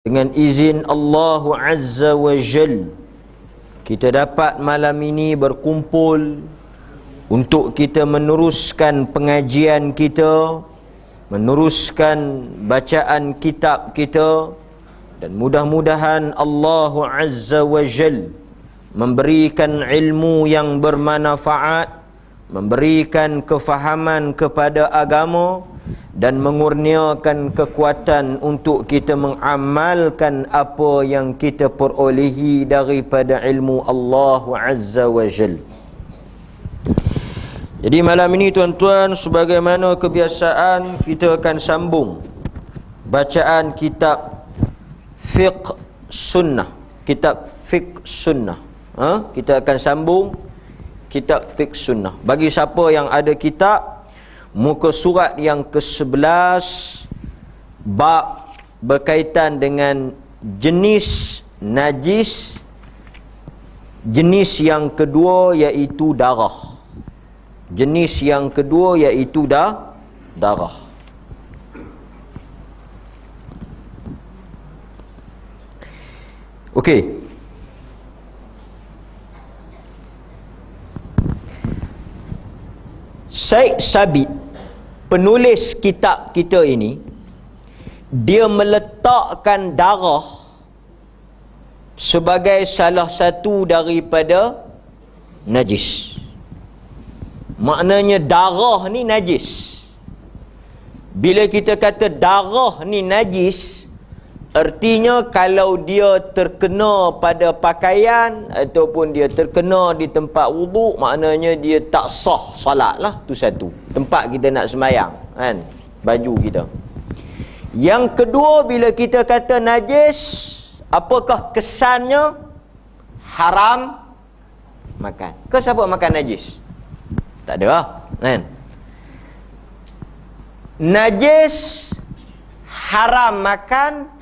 Dengan izin Allah Azza wa Jal, kita dapat malam ini berkumpul untuk kita meneruskan pengajian kita, meneruskan bacaan kitab kita, dan mudah-mudahan Allah Azza wa Jal memberikan ilmu yang bermanfaat, memberikan kefahaman kepada agama, dan mengurniakan kekuatan untuk kita mengamalkan apa yang kita perolehi daripada ilmu Allah Azza wa Jal. Jadi malam ini tuan-tuan, sebagaimana kebiasaan, kita akan sambung bacaan kitab Fiqh Sunnah. Kitab Fiqh Sunnah. Kita akan sambung kitab Fiqh Sunnah. Bagi siapa yang ada kitab, muka surat yang ke-11, bab berkaitan dengan jenis najis. Jenis yang kedua iaitu darah. Jenis yang kedua iaitu darah. Okey. Syekh Sabit, penulis kitab kita ini, dia meletakkan darah sebagai salah satu daripada najis. Maknanya darah ni najis. Bila kita kata darah ni najis, artinya kalau dia terkena pada pakaian ataupun dia terkena di tempat wuduk, maknanya dia tak sah solat lah. Tu satu. Tempat kita nak sembahyang, kan, baju kita. Yang kedua, bila kita kata najis, apakah kesannya? Haram makan. Kau siapa makan najis? Tak ada lah, kan? Najis haram makan,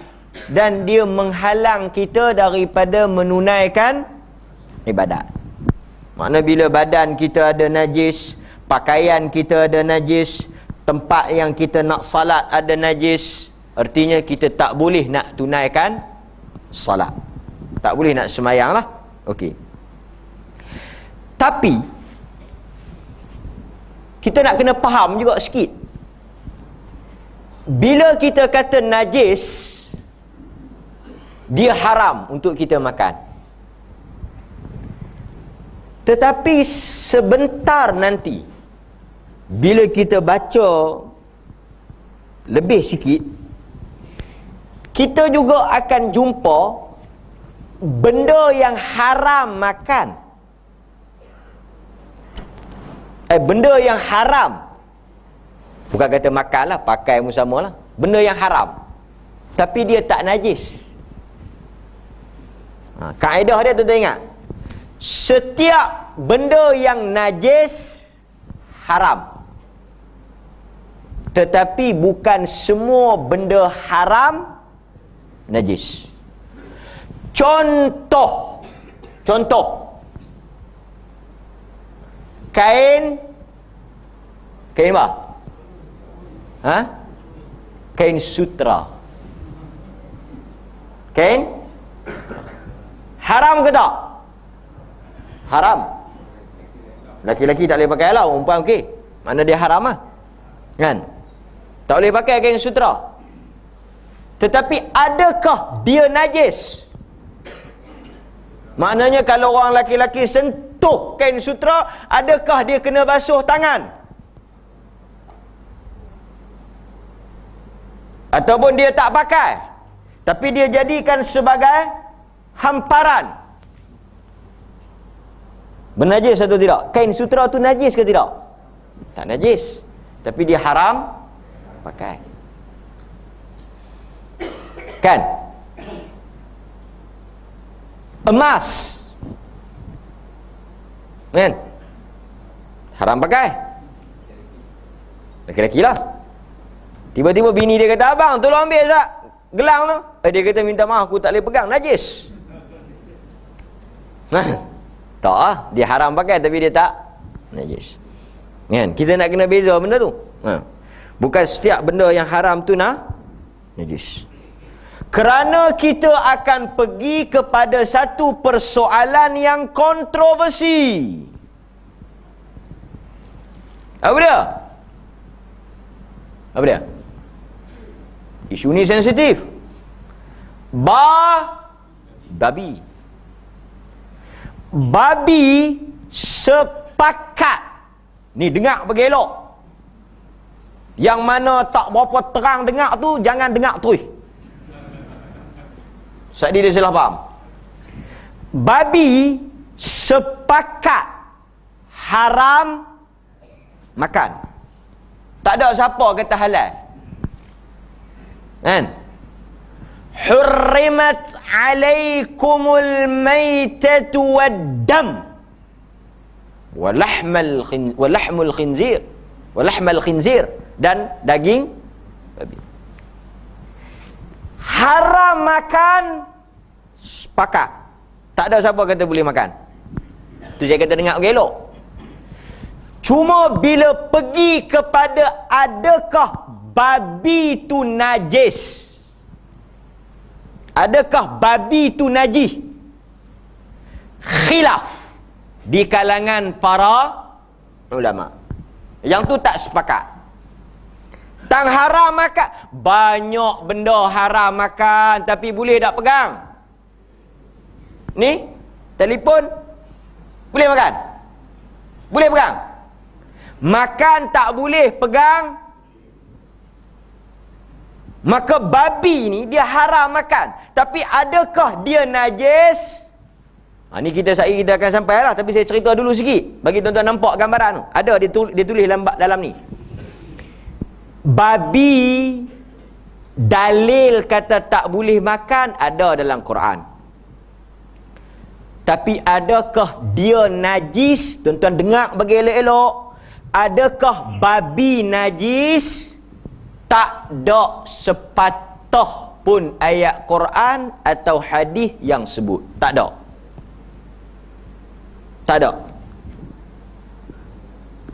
dan dia menghalang kita daripada menunaikan ibadat. Makna bila badan kita ada najis, pakaian kita ada najis, tempat yang kita nak salat ada najis, artinya kita tak boleh nak tunaikan salat, tak boleh nak sembahyang lah. Okey. Tapi kita nak kena faham juga sikit. Bila kita kata najis, dia haram untuk kita makan. Tetapi sebentar nanti, bila kita baca lebih sikit, kita juga akan jumpa benda yang haram makan. Benda yang haram, bukan kata makan lah, pakai pun sama lah. Benda yang haram, tapi dia tak najis. Kaedah dia tuan-tuan ingat, setiap benda yang najis haram, tetapi bukan semua benda haram najis. Contoh kain apa? Kain sutra. Kain haram ke tak? Haram. Laki-laki tak boleh pakai lah, perempuan okey. Mana dia haram lah, kan? Tak boleh pakai kain sutra. Tetapi adakah dia najis? Maknanya kalau orang laki-laki sentuh kain sutra, adakah dia kena basuh tangan? Ataupun dia tak pakai, tapi dia jadikan sebagai hamparan, bernajis atau tidak? Kain sutra tu najis ke tidak? Tak najis, tapi dia haram pakai, kan? Emas, kan? Haram pakai. Laki-laki lah. Tiba-tiba bini dia kata, abang tolong ambil Zak gelang tu. Dia kata, minta maaf, aku tak boleh pegang, najis. Tak lah, dia haram pakai tapi dia tak najis, kan? Kita nak kena beza benda tu. Bukan setiap benda yang haram tu najis. Kerana kita akan pergi kepada satu persoalan yang kontroversi. Apa dia? Apa dia? Isu ni sensitif. Babi. Babi sepakat. Ni dengar bergelok. Yang mana tak berapa terang dengar tu, jangan dengar terus. Sadi dia salah faham. Babi sepakat haram makan. Tak ada siapa kata halal. Kan? Hurrimat alaikumul maitatu waddam walahmul khinzir dan daging babi. Haram makan sepakat. Tak ada siapa kata boleh makan. Tu saya kata dengar elok. Cuma bila pergi kepada adakah babi tu najis? Adakah babi tu najis? Khilaf di kalangan para ulama. Yang tu tak sepakat. Tang haram makan. Banyak benda haram makan, tapi boleh tak pegang? Ni, telefon. Boleh makan? Boleh pegang? Makan tak boleh pegang. Maka babi ni dia haram makan. Tapi adakah dia najis? Ni kita akan sampai lah. Tapi saya cerita dulu sikit, bagi tuan-tuan nampak gambaran tu. Ada dia tulis dalam ni. Babi, dalil kata tak boleh makan ada dalam Quran. Tapi adakah dia najis? Tuan-tuan dengar bagi elok-elok. Adakah babi najis? Tak ada sepatah pun ayat Quran atau hadis yang sebut. Tak ada. Tak ada.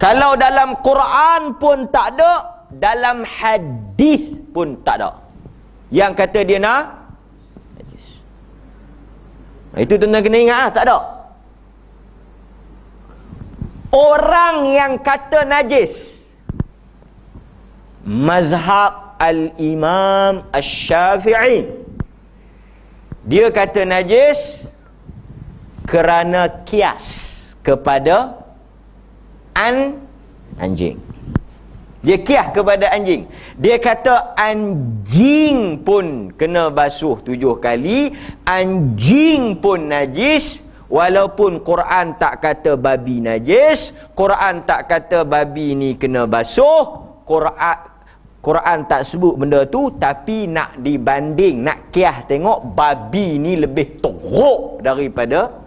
Kalau dalam Quran pun tak ada, dalam hadis pun tak ada yang kata dia najis. Itu tuan-tuan kena ingat, tak ada. Orang yang kata najis, mazhab al-Imam Asy-Syafi'i, dia kata najis kerana kias kepada anjing. Dia kias kepada anjing. Dia kata anjing pun kena basuh 7 kali, anjing pun najis. Walaupun Quran tak kata babi najis, Quran tak kata babi ni kena basuh, Quran tak sebut benda tu, tapi nak dibanding, nak kias tengok babi ni lebih teruk daripada.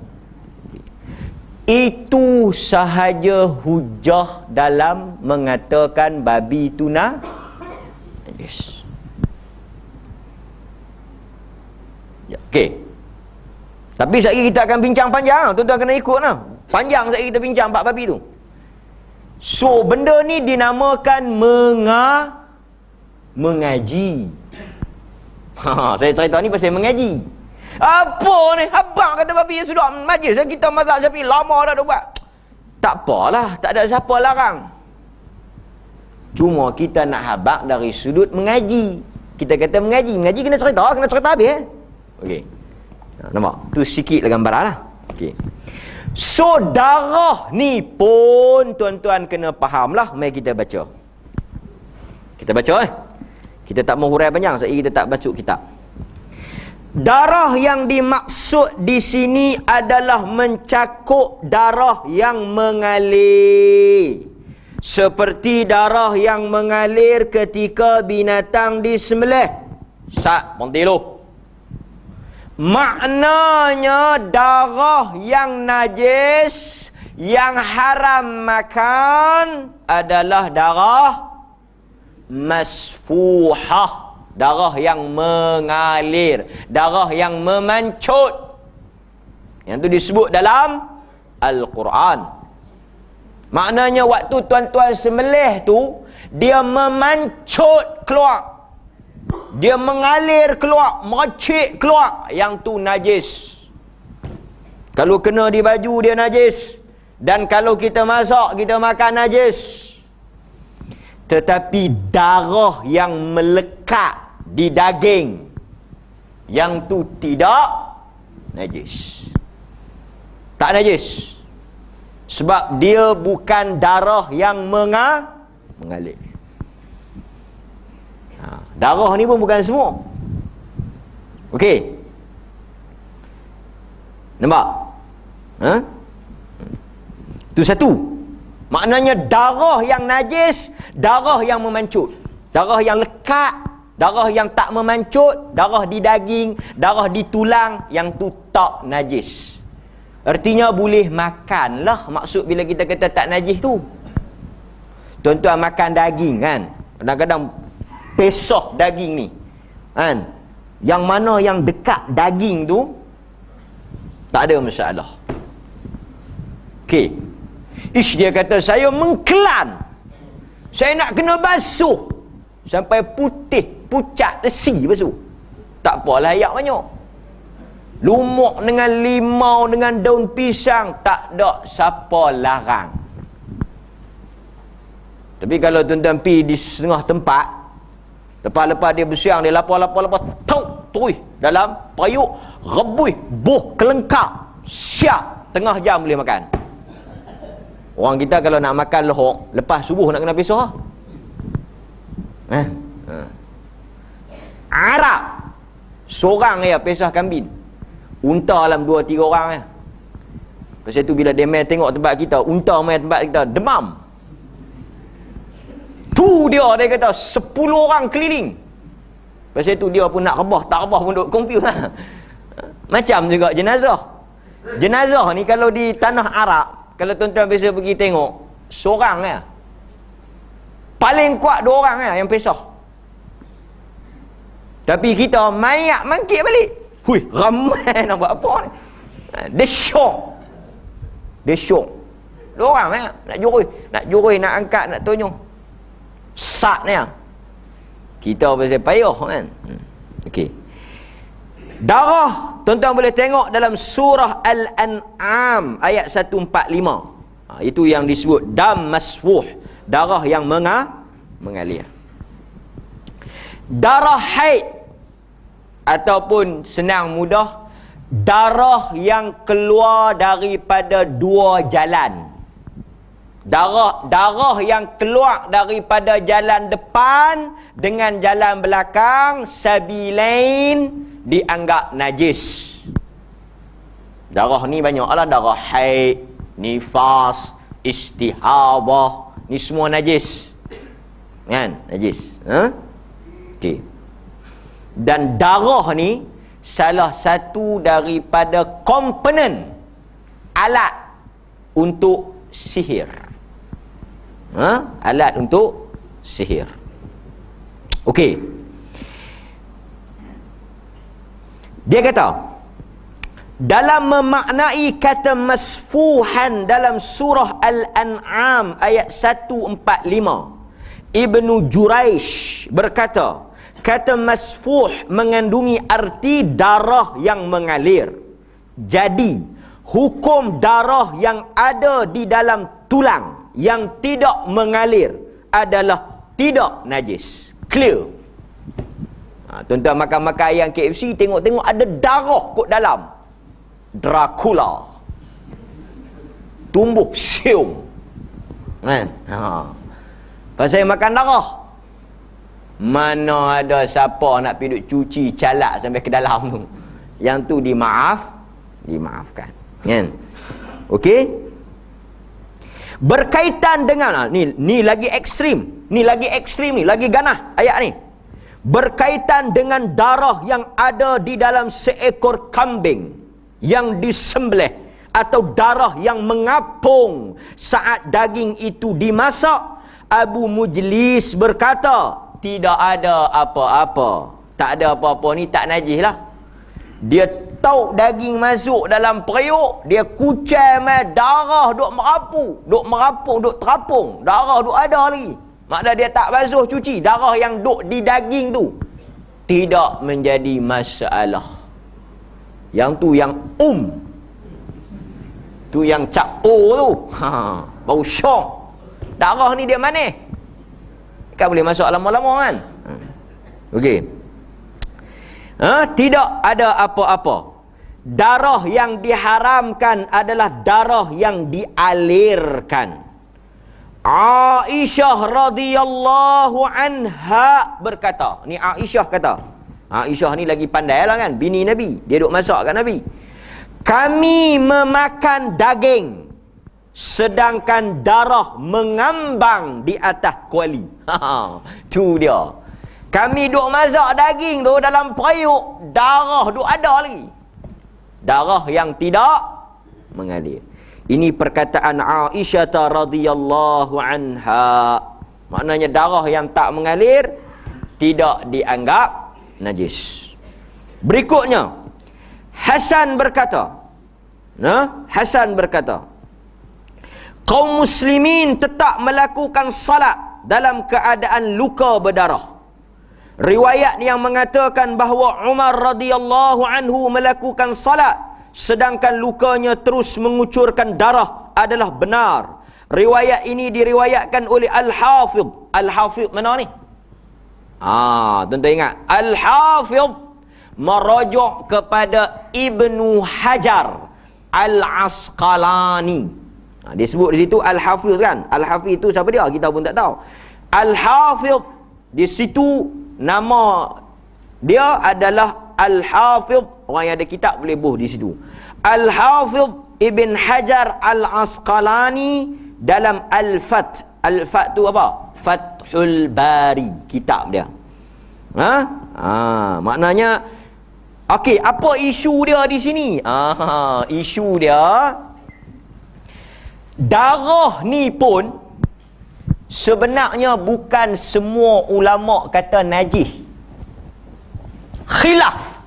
Itu sahaja hujah dalam mengatakan babi itu najis. Ya, okey. Tapi sekali kita akan bincang panjang. Tuan-tuan kena ikut lah. Panjang sekali kita bincang bab babi tu. So, benda ni dinamakan mengaji. Saya cerita ni pasal mengaji. Apa ni? Abang kata babi yang sudah majlis. Kita mazhab Syafi'i lama dah buat. Tak apalah. Tak ada siapa larang. Cuma kita nak habaq dari sudut mengaji. Kita kata mengaji. Mengaji kena cerita habis. Okey. Nampak? Tu sikit lah gambaran lah. Okey. So, darah ni pun tuan-tuan kena faham lah. Mari kita baca. Kita baca Kita tak mau hurai panjang. Sebab kita tak baca kitab. Darah yang dimaksud di sini adalah mencakup darah yang mengalir. Seperti darah yang mengalir ketika binatang disembelih. Pontilu. Maknanya darah yang najis, yang haram makan adalah darah masfuhah. Darah yang mengalir, darah yang memancut. Yang tu disebut dalam Al-Quran. Maknanya waktu tuan-tuan sembelih tu, dia memancut keluar. dia mengalir keluar, mercik keluar, yang tu najis. Kalau kena di baju dia najis. Dan kalau kita masak, kita makan najis. Tetapi darah yang melekat di daging, yang tu tidak najis. Tak najis. Sebab dia bukan darah yang mengalir. Darah ni pun bukan semua. Okey. Nampak? Itu satu. Maknanya darah yang najis, darah yang memancut, darah yang lekat, darah yang tak memancut, darah di daging, darah di tulang, yang tu tak najis. Artinya boleh makan lah. Maksud bila kita kata tak najis tu, tuan-tuan makan daging kan, kadang-kadang pesah daging ni kan, yang mana yang dekat daging tu tak ada masalah. Okey, dia kata saya mengkelan, saya nak kena basuh sampai putih, pucat, lesi basuh. Tak apalah ayak banyak, lumuk dengan limau, dengan daun pisang, tak ada siapa larang. Tapi kalau tuan-tuan pergi di setengah tempat, lepas-lepas dia bersiang, dia lapar-lapar, terus dalam periuk, rebus, buh, kelengkap, siap, tengah jam boleh makan. Orang kita kalau nak makan lohok, lepas subuh nak kena pisah. Arab seorang ya pisah kambing, unta dalam 2-3 orang ya. Pasal tu bila dia main tengok tempat kita, unta main tempat kita, demam. Tu dia kata 10 orang keliling. Pasal tu dia pun nak rebah, tak rebah pun duk confuse lah. Macam juga jenazah. Jenazah ni kalau di tanah Arab, kalau tuan-tuan biasa pergi tengok, seorang ya, paling kuat 2 orang ya yang pisah. Tapi kita mayat mangkit balik. Hui, ramai nak buat apa ni? Dia syok. 2 orang ya, nak jurui, nak angkat, nak tonyong. Sak ni ya. Kita pasal payah kan. Okey. Darah, tuan-tuan boleh tengok dalam surah Al-An'am ayat 145. Itu yang disebut dam masfuh, darah yang mengalir. Darah haid, ataupun senang mudah, darah yang keluar daripada 2 jalan. Darah yang keluar daripada jalan depan dengan jalan belakang, sabilain, dianggap najis. Darah ni banyaklah, darah haid, nifas, istihadah, ni semua najis. Kan? Najis. Okey. Dan darah ni salah satu daripada komponen alat untuk sihir. Alat untuk sihir. Okey. Dia kata dalam memaknai kata masfuhan dalam surah Al-An'am ayat 145, Ibnu Juraish berkata, kata masfuh mengandungi arti darah yang mengalir. Jadi hukum darah yang ada di dalam tulang yang tidak mengalir adalah tidak najis. Clear. Tuan-tuan makan-makan ayam KFC, tengok-tengok ada darah kot dalam. Dracula tumbuh siung kan? Pasal makan darah. Mana ada siapa nak pergi duk cuci calak sampai ke dalam tu. Yang tu dimaafkan kan? Okey. Berkaitan dengan ni lagi ekstrim, ni lagi ganah ayat ni. Berkaitan dengan darah yang ada di dalam seekor kambing yang disembelih, atau darah yang mengapung saat daging itu dimasak, Abu Mujlis berkata, tidak ada apa-apa. Tak ada apa-apa ni tak najis lah. Dia tahu daging masuk dalam periuk, dia kucai mai darah duk merapu, duk terapung, darah duk ada lagi. Maknanya dia tak basuh cuci, darah yang duk di daging tu tidak menjadi masalah. Yang tu yang tu yang cap tu, bau syok. Darah ni dia mana? Kan boleh masuk lama-lama kan? Okey. Tidak ada apa-apa. Darah yang diharamkan adalah darah yang dialirkan. Aisyah radhiyallahu anha berkata, ni Aisyah kata. Aisyah ni lagi pandai lah kan, bini Nabi. Dia duk masak kat Nabi. Kami memakan daging sedangkan darah mengambang di atas kuali. Tu dia. Kami duk masak daging tu dalam periuk, darah duk ada lagi. Darah yang tidak mengalir. Ini perkataan Aisyah radhiyallahu anha. Maknanya darah yang tak mengalir tidak dianggap najis. Berikutnya, Hasan berkata, kaum muslimin tetap melakukan salat dalam keadaan luka berdarah. Riwayat yang mengatakan bahawa Umar radhiyallahu anhu melakukan salat sedangkan lukanya terus mengucurkan darah adalah benar. Riwayat ini diriwayatkan oleh Al-Hafidh. Al-Hafidh mana ni? Tuan-tuan ingat, Al-Hafidh merujuk kepada Ibnu Hajar Al-Asqalani. Dia sebut di situ Al-Hafidh kan? Al-Hafidh itu siapa dia? Kita pun tak tahu. Al-Hafidh di situ nama dia adalah Al-Hafidh. Orang yang ada kitab boleh buh di situ. Al-Hafidh Ibn Hajar Al-Asqalani dalam Al-Fath. Al-Fath tu apa? Fathul Bari, kitab dia. Maknanya, okey, apa isu dia di sini? Isu dia, darah ni pun sebenarnya bukan semua ulama kata najis. Khilaf.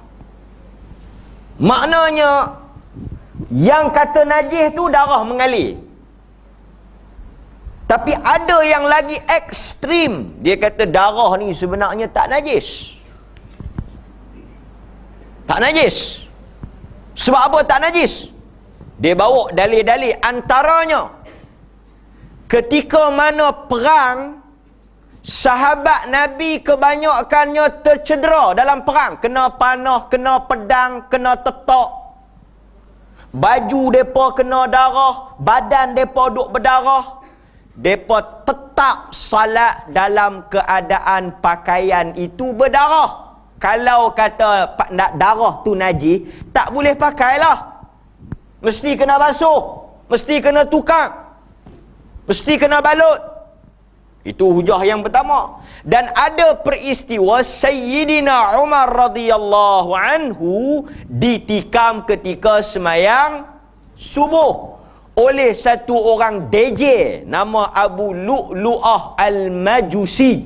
Maknanya yang kata najis tu darah mengalir. Tapi ada yang lagi ekstrim, dia kata darah ni sebenarnya tak najis. Tak najis. Sebab apa tak najis? Dia bawa dalil-dalil, antaranya ketika mana perang, sahabat Nabi kebanyakannya tercedera dalam perang. Kena panah, kena pedang, kena tetak. Baju mereka kena darah, badan mereka duk berdarah. Mereka tetap salat dalam keadaan pakaian itu berdarah. Kalau kata darah tu najis, tak boleh pakailah. Mesti kena basuh, mesti kena tukar, mesti kena balut. Itu hujah yang pertama. Dan ada peristiwa Sayyidina Umar radhiyallahu anhu ditikam ketika semayang subuh oleh satu orang DJ nama Abu Lu'lu'ah Al-Majusi.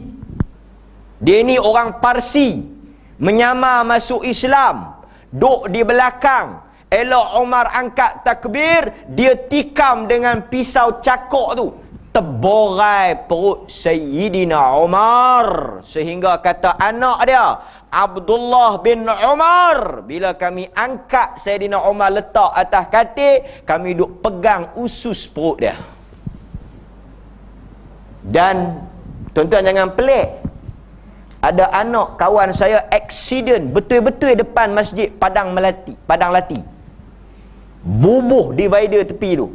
Dia ni orang Parsi, menyamar masuk Islam, duk di belakang. Elok Umar angkat takbir, dia tikam dengan pisau cakok tu, terborai perut Sayyidina Umar, sehingga kata anak dia Abdullah bin Umar, bila kami angkat Sayyidina Umar letak atas katil, kami duk pegang usus perut dia. Dan tuan-tuan jangan pelik, ada anak kawan saya aksiden betul-betul depan masjid Padang Lati, bubuh divider tepi tu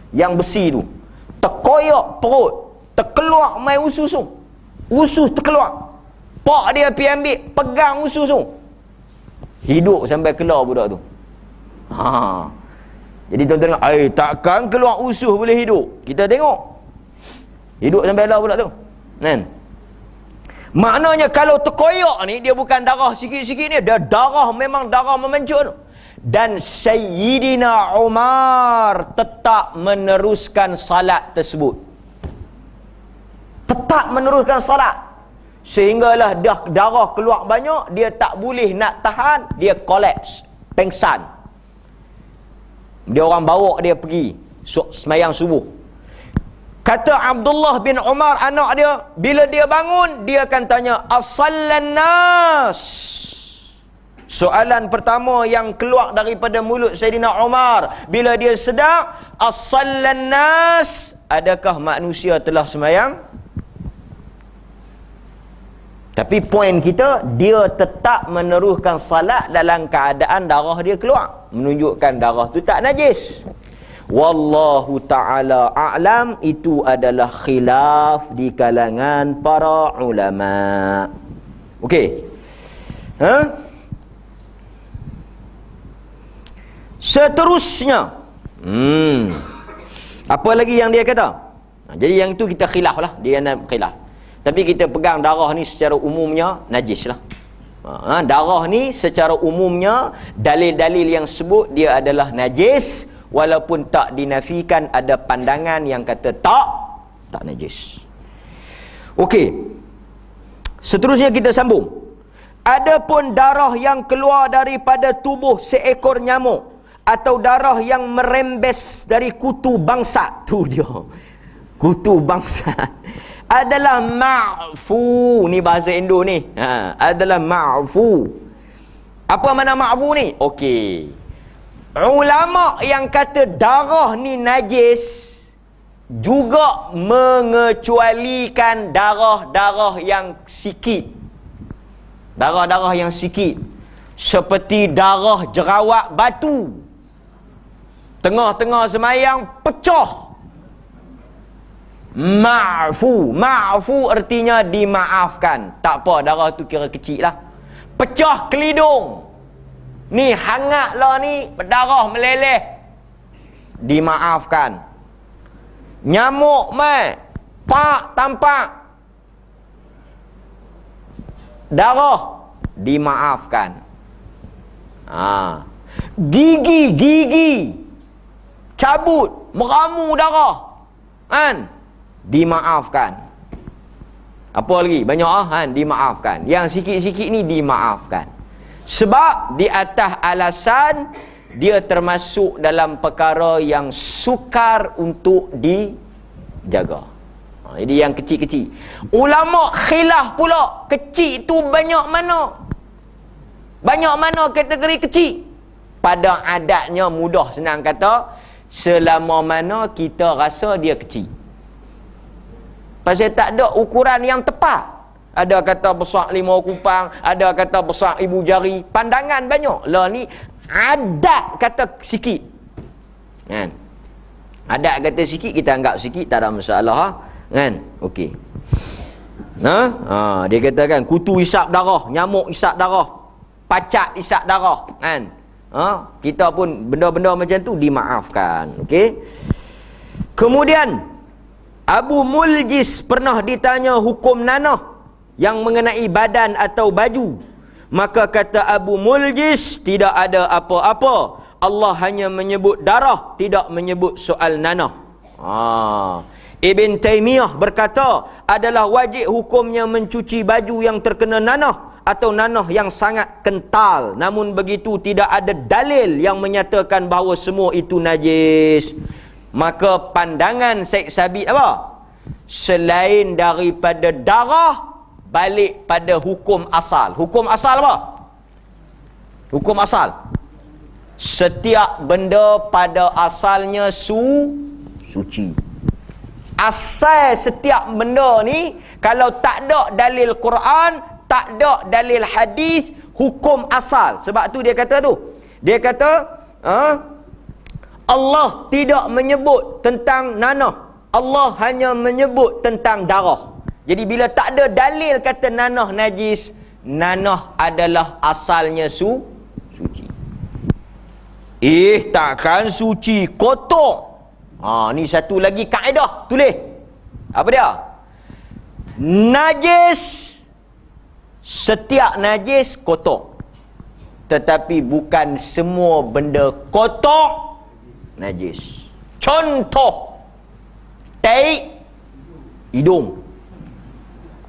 yang besi tu, terkoyak perut, terkeluar mai usus tu. Usus terkeluar. Pak dia pergi ambil, pegang usus tu. Hidup sampai keluar budak tu. Jadi tuan-tuan tengok, takkan keluar usus boleh hidup? Kita tengok. Hidup sampai keluar budak tu. Kan? Maknanya kalau terkoyak ni, dia bukan darah sikit-sikit ni, dia darah, memang darah memencur. Dan Sayyidina Umar tetap meneruskan salat tersebut. Tetap meneruskan salat. Sehinggalah darah keluar banyak, dia tak boleh nak tahan, dia collapse, pengsan. Dia orang bawa dia pergi semayang subuh. Kata Abdullah bin Umar, anak dia, bila dia bangun, dia akan tanya, as-sallan nas. Soalan pertama yang keluar daripada mulut Sayyidina Umar bila dia sedar, as-sallan nas, adakah manusia telah sembahyang? Tapi poin kita, dia tetap meneruskan salat dalam keadaan darah dia keluar, menunjukkan darah tu tak najis. Wallahu ta'ala a'lam, itu adalah khilaf di kalangan para ulama. Okey. Seterusnya, apa lagi yang dia kata? Jadi yang itu kita khilaf lah, dia nak khilaf. Tapi kita pegang darah ni secara umumnya najis lah. Darah ni secara umumnya, dalil-dalil yang sebut dia adalah najis, walaupun tak dinafikan, ada pandangan yang kata tak najis. Okey. Seterusnya kita sambung. Adapun darah yang keluar daripada tubuh seekor nyamuk atau darah yang merembes dari kutu bangsat, tu dia. Kutu bangsat adalah ma'fu. Ni bahasa Indo ni. Adalah ma'fu. Apa makna ma'fu ni? Okey. Ulama yang kata darah ni najis juga mengecualikan darah-darah yang sikit. Darah-darah yang sikit. Seperti darah jerawat batu. Tengah-tengah semayang pecah. Ma'fu. Ma'fu artinya dimaafkan. Tak apa, darah tu kira kecil lah. Pecah kelidung. Ni hangat lah ni, berdarah meleleh, dimaafkan. Nyamuk mai, pak tampak darah, dimaafkan. Gigi cabut, meramu darah, kan, dimaafkan. Apa lagi? Banyak dimaafkan. Yang sikit-sikit ni dimaafkan. Sebab di atas alasan dia termasuk dalam perkara yang sukar untuk dijaga. Jadi yang kecil-kecil. Ulama khilaf pula, kecil tu banyak mana? Banyak mana kategori kecil? Pada adatnya mudah senang kata, selama mana kita rasa dia kecil. Pasal tak ada ukuran yang tepat. Ada kata besar 5 kupang, ada kata besar ibu jari. Pandangan banyak. Lah ni adat kata sikit. Kan? Adat kata sikit, kita anggap sikit, tak ada masalah. Kan? Okey. Dia kata kan, kutu isap darah, nyamuk isap darah, pacak isap darah. Kan? Kita pun benda-benda macam tu dimaafkan. Okey. Kemudian Abu Muljis pernah ditanya hukum nanah yang mengenai badan atau baju. Maka kata Abu Muljis, tidak ada apa-apa. Allah hanya menyebut darah, tidak menyebut soal nanah. Ibn Taymiyah berkata, adalah wajib hukumnya mencuci baju yang terkena nanah atau nanah yang sangat kental. Namun begitu tidak ada dalil yang menyatakan bahawa semua itu najis. Maka pandangan Syekh Sabit apa? Selain daripada darah, balik pada hukum asal. Hukum asal apa? Hukum asal. Setiap benda pada asalnya suci. Asal setiap benda ni, kalau tak ada dalil Quran, tak ada dalil hadis, hukum asal. Sebab tu dia kata tu. Dia kata, Allah tidak menyebut tentang nanah. Allah hanya menyebut tentang darah. Jadi bila tak ada dalil kata nanah najis, nanah adalah asalnya suci. Takkan suci, kotor. Ni satu lagi kaedah, tulis. Apa dia? Najis, setiap najis kotor. Tetapi bukan semua benda kotor najis. Contoh, tai hidung.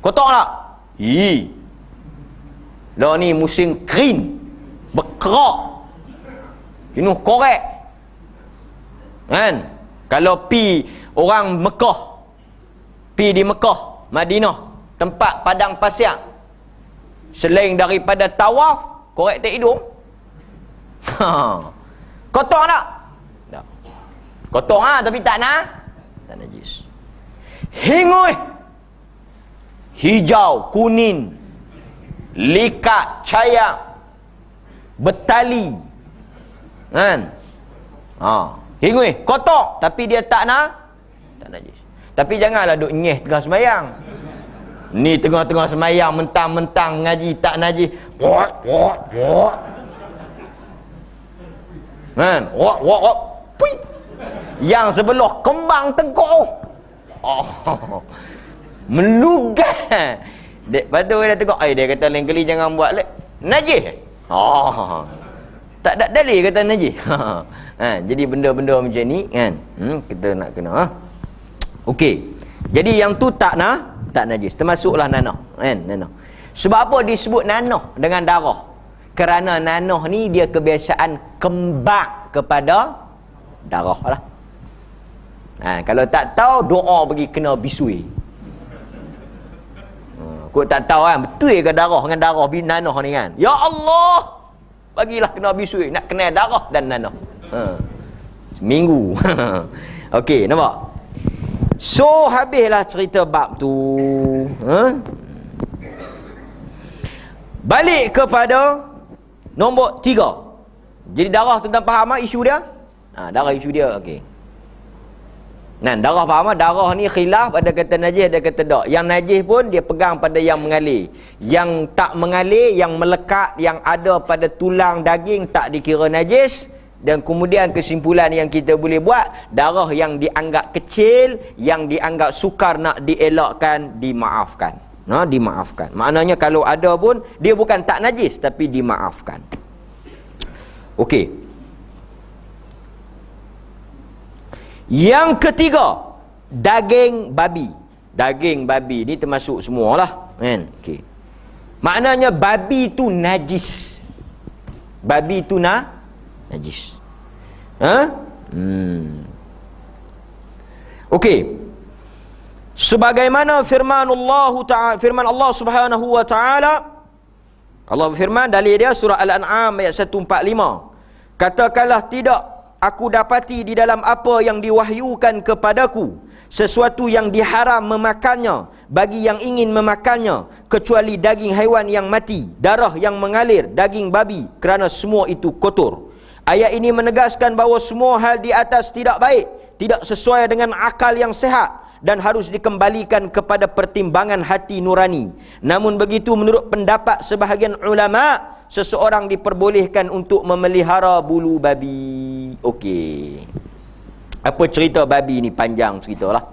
Kotor tak? Lah ni musim kering, berkerak, jenuh korek. Kan? Kalau pi orang Mekah, pi di Mekah, Madinah, tempat padang pasir, selain daripada tawaf, korek tak hidung. Kotor tak? Tak. Kotor tapi tak najis. Hingui, hijau, kuning, likat, cayak, betali, kan? Hingui, kotor tapi dia tak najis. Tapi janganlah duk nyeh tengah sembahyang. Ni tengah-tengah sembahyang mentang-mentang ngaji tak najis. Kan? Pui. Yang sebelah kembang tengkok. Melugat. Lepas tu dia tengok, dia kata lain kali jangan buat najis. Tak ada dalil kata najis. Jadi benda-benda macam ni kan, kita nak kena. Okey. Jadi yang tu tak najis, termasuklah nanah, kan? Nanah. Sebab apa disebut nanah dengan darah? Kerana nanah ni dia kebiasaan kembang kepada darah lah. Kalau tak tahu, doa pergi kena bisui. Kau tak tahu kan, betul ke darah dengan darah nanah ni kan? Ya Allah, bagilah kena bisui, nak kena darah dan nanah. Seminggu. Okey, nampak? So, habislah cerita bab tu. Balik kepada nombor 3. Jadi darah tu tuan faham isu dia? Darah isu dia, okey. Darah faham? Darah ni khilaf, ada kata najis, ada kata tak. Yang najis pun dia pegang pada yang mengalir. Yang tak mengalir, yang melekat, yang ada pada tulang daging tak dikira najis. Dan kemudian kesimpulan yang kita boleh buat, darah yang dianggap kecil, yang dianggap sukar nak dielakkan, dimaafkan. Dimaafkan. Maknanya kalau ada pun, dia bukan tak najis, tapi dimaafkan. Okey. Yang ketiga, daging babi. Daging babi ni termasuk semualah, kan? Okey. Maknanya babi tu najis. Babi tu najis. Okey. Sebagaimana firman Allah Subhanahu wa taala, Allah berfirman, dalil dia surah Al-An'am ayat 145. Katakanlah, tidak aku dapati di dalam apa yang diwahyukan kepadaku sesuatu yang diharam memakannya bagi yang ingin memakannya, kecuali daging haiwan yang mati, darah yang mengalir, daging babi, kerana semua itu kotor. Ayat ini menegaskan bahawa semua hal di atas tidak baik, tidak sesuai dengan akal yang sehat, dan harus dikembalikan kepada pertimbangan hati nurani. Namun begitu, menurut pendapat sebahagian ulama, seseorang diperbolehkan untuk memelihara bulu babi. Okey. Apa cerita babi ni? Panjang ceritalah.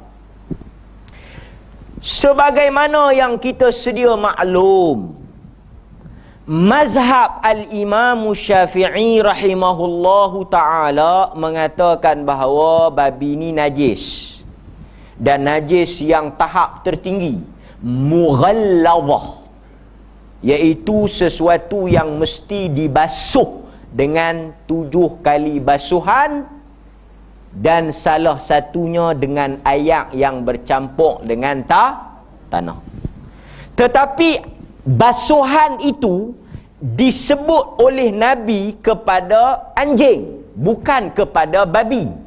Sebagaimana yang kita sedia maklum, mazhab al-Imam Syafi'i rahimahullahu ta'ala mengatakan bahawa babi ni najis. Dan najis yang tahap tertinggi, mughalladhah, iaitu sesuatu yang mesti dibasuh dengan 7 kali basuhan, dan salah satunya dengan air yang bercampur dengan tanah. Tetapi basuhan itu disebut oleh Nabi kepada anjing, bukan kepada babi.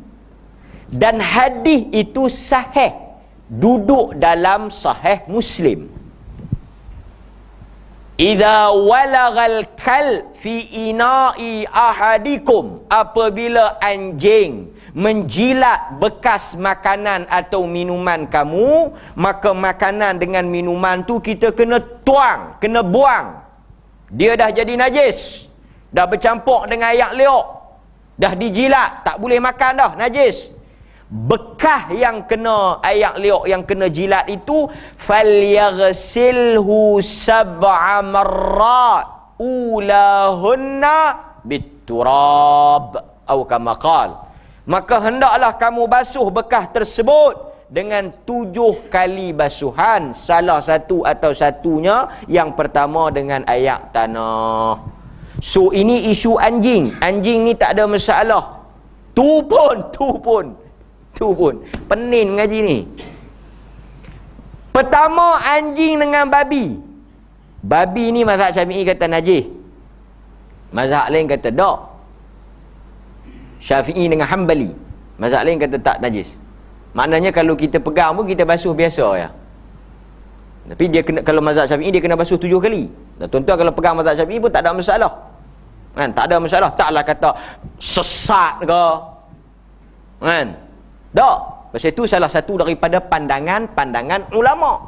Dan hadis itu sahih, duduk dalam sahih Muslim. Idza walagal kal fi ina'i ahadikum, apabila anjing menjilat bekas makanan atau minuman kamu, maka makanan dengan minuman tu kita kena tuang, kena buang. Dia dah jadi najis, dah bercampur dengan air liuk, dah dijilat, tak boleh makan dah, najis. Bekas yang kena air liuk, yang kena jilat itu, falyaghsilhu sab'a marrat ulahunna biturab atau kama qala, maka hendaklah kamu basuh bekas tersebut dengan 7 kali basuhan, salah satu atau satunya yang pertama dengan air tanah. So ini isu anjing. Anjing ni tak ada masalah. Tu pun pening ngaji ni. Pertama, anjing dengan babi. Babi ni mazhab Syafi'i kata najis. Mazhab lain kata tak. Syafi'i dengan Hanbali. Mazhab lain kata tak najis. Maknanya kalau kita pegang pun kita basuh biasa ya. Tapi dia kena, kalau mazhab Syafi'i dia kena basuh 7 kali. Dan tuan-tuan kalau pegang mazhab Syafi'i pun tak ada masalah. Kan? Tak ada masalah. Taklah kata sesat ke. Kan? Tak. Pasal itu salah satu daripada pandangan ulama.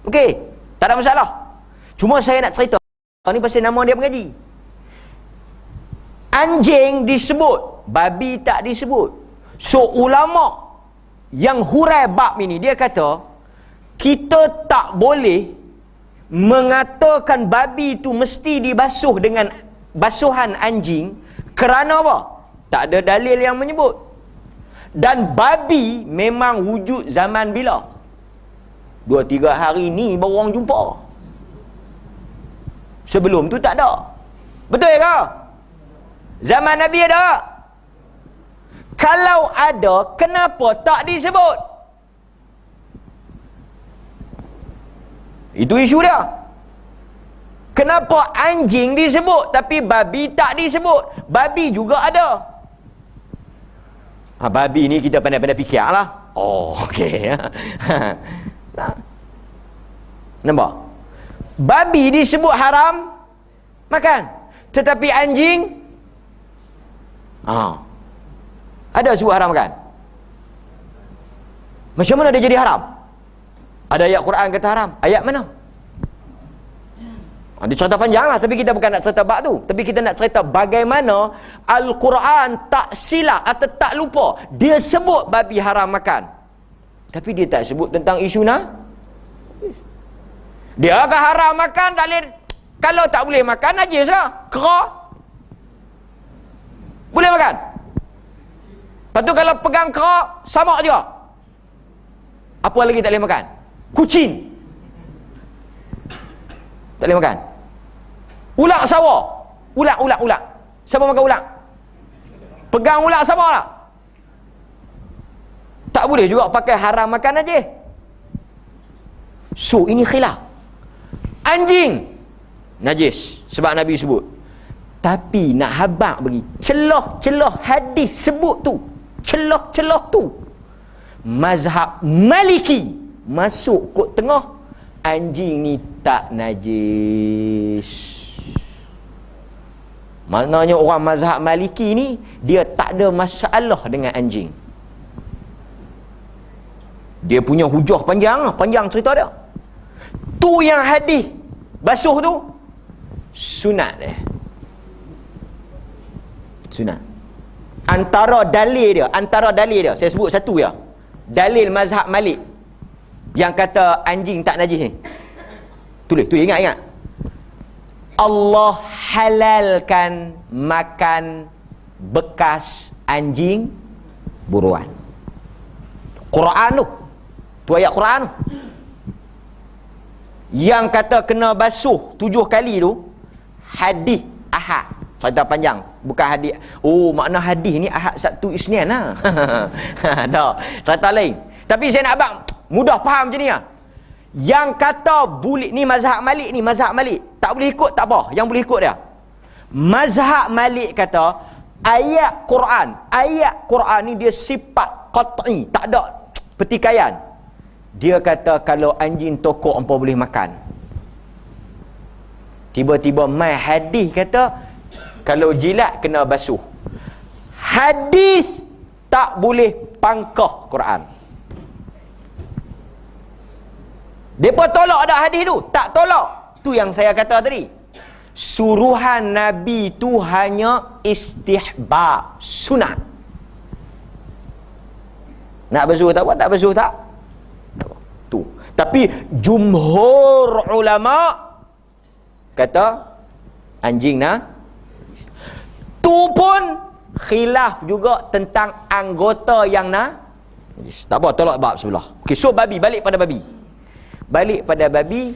Okey, tak ada masalah. Cuma saya nak cerita ni pasal nama dia mengaji. Anjing disebut, babi tak disebut. So ulama yang hurai bab ini dia kata kita tak boleh mengatakan babi itu mesti dibasuh dengan basuhan anjing kerana apa? Tak ada dalil yang menyebut. Dan babi memang wujud zaman bila? 2-3 hari ni baru orang jumpa. Sebelum tu tak ada. Betul ke? Zaman Nabi ada. Kalau ada, kenapa tak disebut? Itu isu dia. Kenapa anjing disebut tapi babi tak disebut? Babi juga ada. Babi ni kita pandai-pandai fikir lah. Oh, okey. Nampak? Babi disebut haram makan. Tetapi anjing ada sebut haram makan. Macam mana dia jadi haram? Ada ayat Quran kata haram. Ayat mana? Dia cerita panjang lah. Tapi kita bukan nak cerita bab tu. Tapi kita nak cerita bagaimana Al-Quran tak silap atau tak lupa. Dia sebut babi haram makan. Tapi dia tak sebut tentang isu dia akan haram makan tak boleh. Kalau tak boleh makan najis lah. Kera boleh makan. Lepas tu kalau pegang kera sama juga. Apa lagi tak boleh makan? Kucing tak boleh makan. Ulat sawah. Ulat. Siapa makan ulat? Pegang ulat sawah lah. Tak boleh juga pakai haram makan aja. So ini khilaf. Anjing najis sebab Nabi sebut. Tapi nak habaq bagi celah-celah hadis sebut tu. Celah-celah tu. Mazhab Maliki masuk kot tengah. Anjing ni tak najis. Maknanya orang mazhab Maliki ni dia tak ada masalah dengan anjing. Dia punya hujah panjang cerita dia. Tu yang hadis basuh tu sunat dia. Sunat. Antara dalil dia saya sebut satu ya. Dalil mazhab Malik yang kata anjing tak najis ni. Tulis ingat. Allah halalkan makan bekas anjing buruan. Quran tu ayat Quran tu. Yang kata kena basuh 7 kali tu hadis ahad. Cerita panjang, bukan hadis. Oh, makna hadis ni ahad Sabtu Isnin lah. Tak, cerita lain. Tapi saya nak abang mudah faham macam ni lah. Yang kata boleh ni mazhab Malik ni, mazhab Malik. Tak boleh ikut tak apa, yang boleh ikut dia. Mazhab Malik kata ayat Quran ni dia sifat qat'i, tak ada pertikaian. Dia kata kalau anjing tokok hampa boleh makan. Tiba-tiba mai hadis kata kalau jilat kena basuh. Hadis tak boleh pangkah Quran. Depa tolak dah hadis tu? Tak tolak. Tu yang saya kata tadi. Suruhan Nabi tu hanya istihbab, sunat. Nak basuh tak apa? Tak basuh tak? Tu. Tapi jumhur ulama kata anjing tu pun khilaf juga tentang anggota yang tak apa, tolak bab sebelah. Okey, so babi, balik pada babi.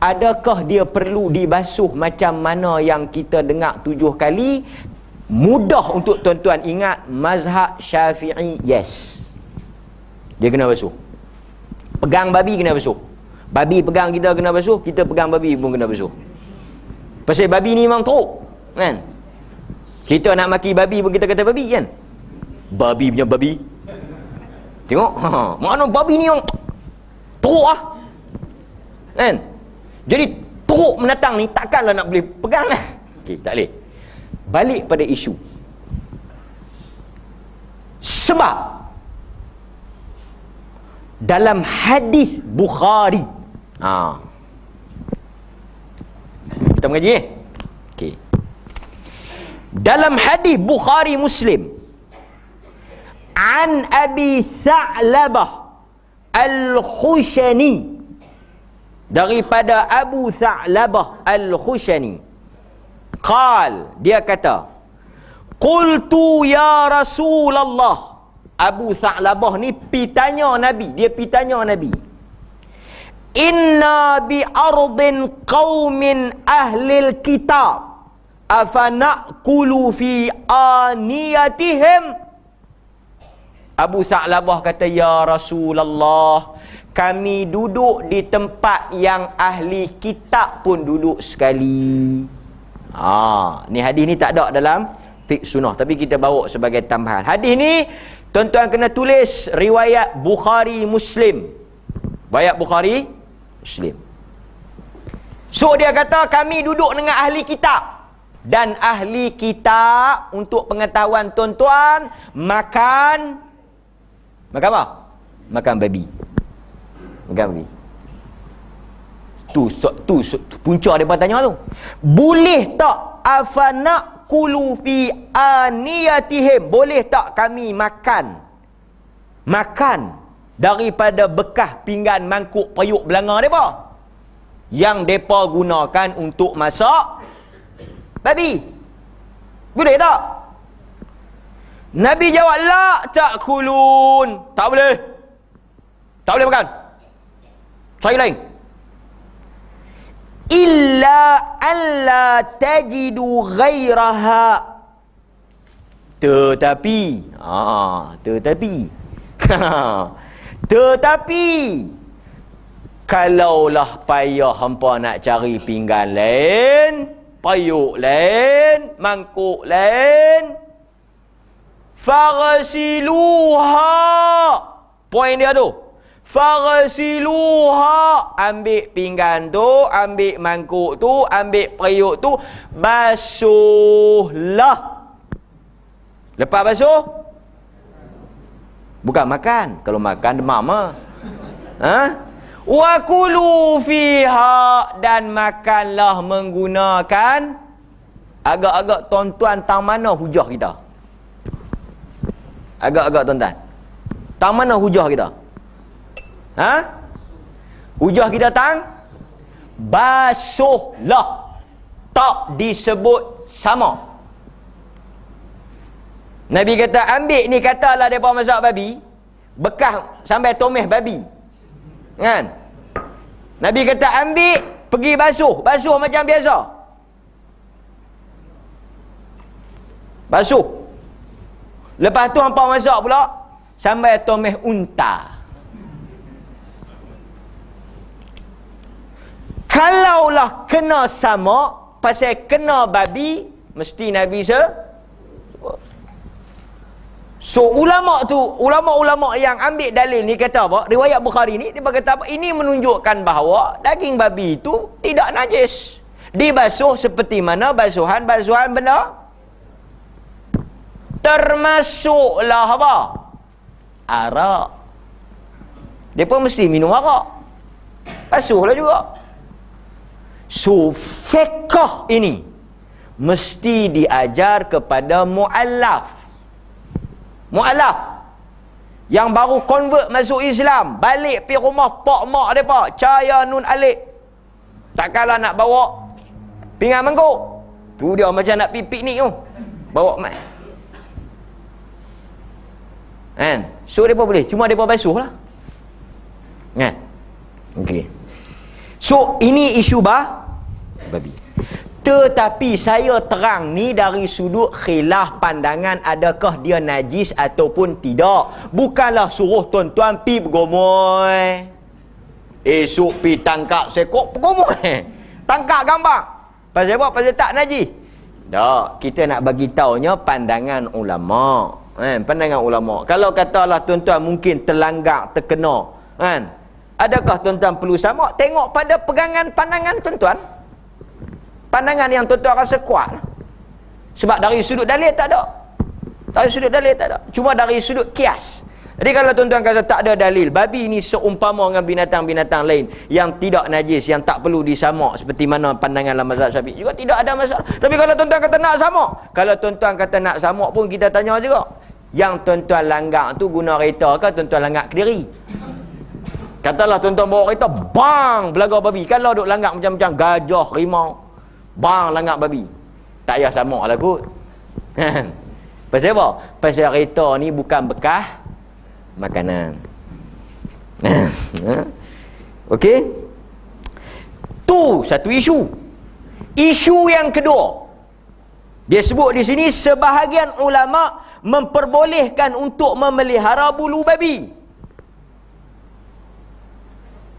Adakah dia perlu dibasuh macam mana yang kita dengar 7 kali? Mudah untuk tuan-tuan ingat, mazhab Syafi'i yes. Dia kena basuh. Pegang babi kena basuh. Babi pegang kita kena basuh, kita pegang babi pun kena basuh. Pasal babi ni memang teruk, kan? Kita nak maki babi pun kita kata babi, kan? Babi punya babi. Tengok, mana babi ni yang teruk lah, kan? Jadi teruk menatang ni takkanlah nak boleh pegang lah. Okey, tak boleh. Balik pada isu. Sebab dalam hadis Bukhari, kita mengaji, okey. Dalam hadis Bukhari Muslim, an Abi Sa'labah Al-Khushani, daripada Abu Sa'labah Al-Khushani, qal, dia kata, qultu ya Rasulullah. Abu Sa'labah ni pitanya Nabi, dia pitanya Nabi, inna bi ardin qaumin ahlil kitab afana'kulu fi aniyatihim. Abu Sa'labah kata, ya Rasulullah, kami duduk di tempat yang ahli kitab pun duduk sekali. Ni hadis ni tak ada dalam fiqh sunnah, tapi kita bawa sebagai tambahan. Hadis ni tuan-tuan kena tulis riwayat Bukhari Muslim. Riwayat Bukhari Muslim. So dia kata kami duduk dengan ahli kitab, dan ahli kitab, untuk pengetahuan tuan-tuan, makan apa? Makan babi. Makan babi. Tu punca dia tanya tu. Boleh tak afana kulu fi aniyatihim? Boleh tak kami makan daripada bekas pinggan mangkuk periuk belanga depa yang depa gunakan untuk masak babi? Boleh tak? Nabi jawab, la ta'kulun. Tak boleh. Tak boleh makan. Cari lain. Illa an la tajidu ghairaha. Tetapi kalaulah payah hampa nak cari pinggan lain, payuk lain, mangkuk lain, faghsiluha. Poin dia tu, faghsiluha. Ambil pinggan tu, ambil mangkuk tu, ambil periuk tu, basuhlah. Lepas basuh, bukan makan. Kalau makan demam ah. Wa kulu fiha, dan makanlah menggunakan. Agak-agak tuan-tuan, tang mana hujah kita? Agak-agak tuan-tuan, tang mana hujah kita? Hujah kita tang basuhlah. Tak disebut sama. Nabi kata ambil ni, katalah mereka masak babi, bekas sampai tomeh babi, kan? Nabi kata ambil, pergi basuh macam biasa. Basuh. Lepas tu hampa masak pula sampai tomeh unta. Kalaulah kena sama, pasal kena babi, mesti Nabi So ulama' yang ambil dalil ni kata apa? Riwayat Bukhari ni dia kata apa? Ini menunjukkan bahawa daging babi itu tidak najis. Dibasuh seperti mana basuhan benda, termasuklah apa? Arak. Dia pun mesti minum arak, basuhlah juga. So fiqh ini mesti diajar kepada mu'allaf yang baru convert masuk Islam, balik pergi rumah pak mak depa, caya nun alif, takkanlah nak bawa pinggan mangkuk. Tu dia macam nak pergi piknik tu, bawa mat, kan? So depa boleh, cuma depa basuh lah, kan? Okey. So ini isu babi. Tetapi saya terang ni dari sudut khilaf pandangan, adakah dia najis ataupun tidak. Bukanlah suruh tuan-tuan pi bergomoi. Esok pi tangkap sekok pekumul. Tangkap gambar. Pasal apa? Pasal tak najis. Tak, kita nak bagi taunya pandangan ulama. Pandangan ulama. Kalau katalah tuan-tuan mungkin terlanggar, terkena, kan? Adakah tuan-tuan perlu sama? Tengok pada pegangan pandangan tuan-tuan. Pandangan yang tuan-tuan rasa kuat. Sebab dari sudut dalil tak ada. Dari sudut dalil tak ada. Cuma dari sudut kias. Jadi kalau tuan-tuan kata tak ada dalil, babi ni seumpama dengan binatang-binatang lain yang tidak najis, yang tak perlu disamak seperti mana pandangan dalam mazhab Syafi'i, juga tidak ada masalah. Tapi kalau tuan-tuan kata nak samak, kalau tuan-tuan kata nak samak pun kita tanya juga, yang tuan-tuan langgar tu guna kereta ke tuan-tuan langgar Kediri? Katalah tuan-tuan bawa kereta, bang, belaga babi. Kalau duk langgar macam-macam gajah, rimau, bang, langgar babi, tak payah samak lah kot. Pasal apa? Pasal kereta ni bukan bekas makanan. Okey? Tu satu isu. Isu yang kedua, dia sebut di sini sebahagian ulama memperbolehkan untuk memelihara bulu babi.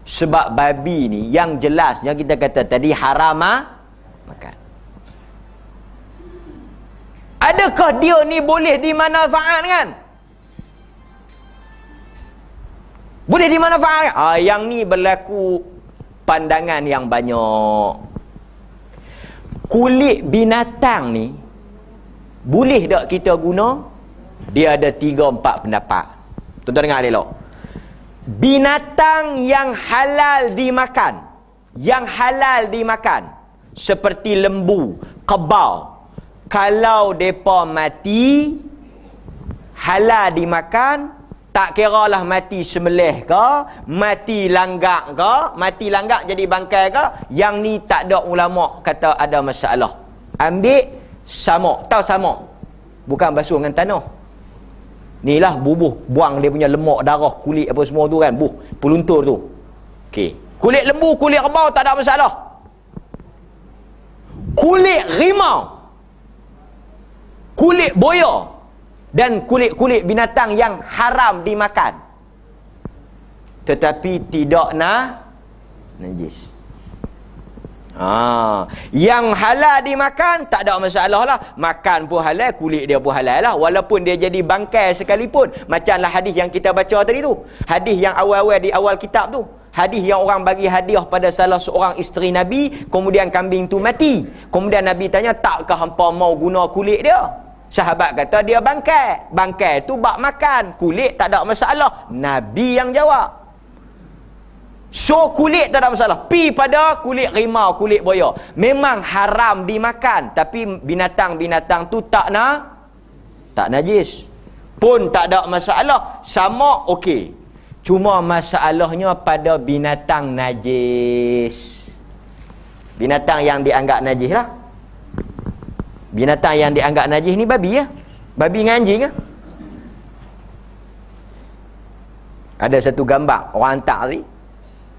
Sebab babi ni yang jelasnya kita kata tadi haram makan. Adakah dia ni boleh dimanfaatkan? Boleh dimanfaatkan? Yang ni berlaku pandangan yang banyak. Kulit binatang ni boleh tak kita guna? Dia ada 3-4 pendapat. Tuan-tuan dengar elok. Binatang yang halal dimakan, seperti lembu, kebau, kalau depa mati halal dimakan, tak kira lah mati sembelih ke, mati langgak ke, mati langgak jadi bangkai ke, yang ni tak ada ulama kata ada masalah. Ambil samak, tahu samak? Bukan basuh dengan tanah. Ni lah bubuh, buang dia punya lemak, darah, kulit apa semua tu kan, peluntur tu. Okey. Kulit lembu, kulit kerbau tak ada masalah. Kulit rimau, kulit boya dan kulit-kulit binatang yang haram dimakan, tetapi tidak najis. Yang halal dimakan tak ada masalah lah. Makan pun halal, kulit dia pun halal lah, walaupun dia jadi bangkai sekalipun. Macamlah hadis yang kita baca tadi tu, hadis yang awal-awal di awal kitab tu, hadis yang orang bagi hadiah pada salah seorang isteri Nabi, kemudian kambing tu mati, kemudian Nabi tanya, takkah hampa mau guna kulit dia? Sahabat kata dia bangkai. Bangkai tu bak makan, kulit tak ada masalah. Nabi yang jawab. So kulit tak ada masalah. Pi pada kulit rimau, kulit boya, memang haram dimakan, tapi binatang-binatang tu tak najis, pun tak ada masalah. Sama okey. Cuma masalahnya pada binatang najis. Binatang yang dianggap najis lah. Binatang yang dianggap najis ni babi ya. Babi dengan anjing ya. Ada satu gambar orang hantar tadi,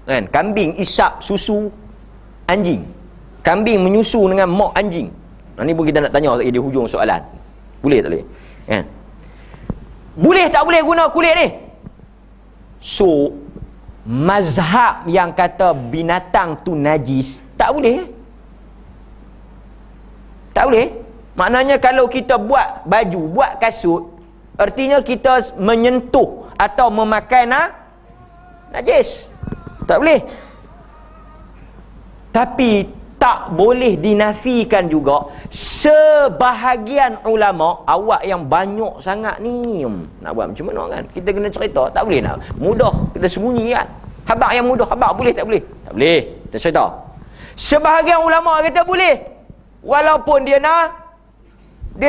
kan, kambing isap susu anjing. Kambing menyusu dengan mak anjing. Ni pun kita nak tanya di hujung soalan. Boleh tak boleh? Kan? Boleh tak boleh guna kulit ni? So, mazhab yang kata binatang tu najis, tak boleh. Tak boleh. Maknanya kalau kita buat baju, buat kasut, artinya kita menyentuh atau memakai najis. Tak boleh. Tapi tak boleh dinafikan juga. Sebahagian ulama, awak yang banyak sangat ni, nak buat macam mana kan? Kita kena cerita, tak boleh nak mudah kita sembunyi kan? Habaq yang mudah, habaq boleh tak boleh? Tak boleh. Kita cerita. Sebahagian ulama kata boleh, walaupun dia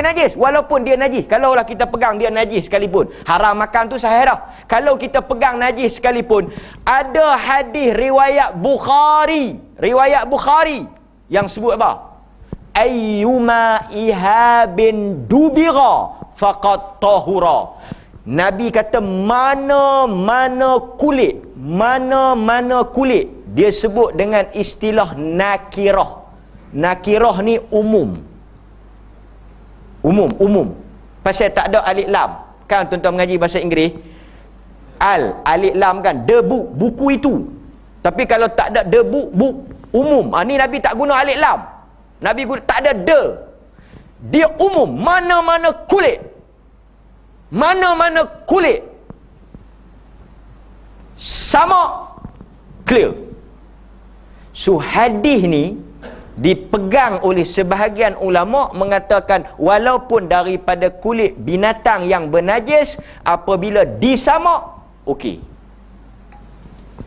najis, walaupun dia najis. Kalaulah kita pegang dia najis sekalipun, haram makan tu sahih dah. Kalau kita pegang najis sekalipun, ada hadis riwayat Bukhari yang sebut apa? Ayyuma ihabin dubira faqad tahura. Nabi kata mana-mana kulit, dia sebut dengan istilah nakirah. Nakirah ni umum. Pasal tak ada alif lam. Kan tuan-tuan mengaji bahasa Inggeris, alif lam kan, the book, buku itu. Tapi kalau tak ada debu umum. Ni Nabi tak guna alif lam. Nabi guna, tak ada de. Dia umum. Mana-mana kulit. Mana-mana kulit. Sama. Clear. So hadis ni dipegang oleh sebahagian ulama mengatakan walaupun daripada kulit binatang yang bernajis, apabila disamak, okey.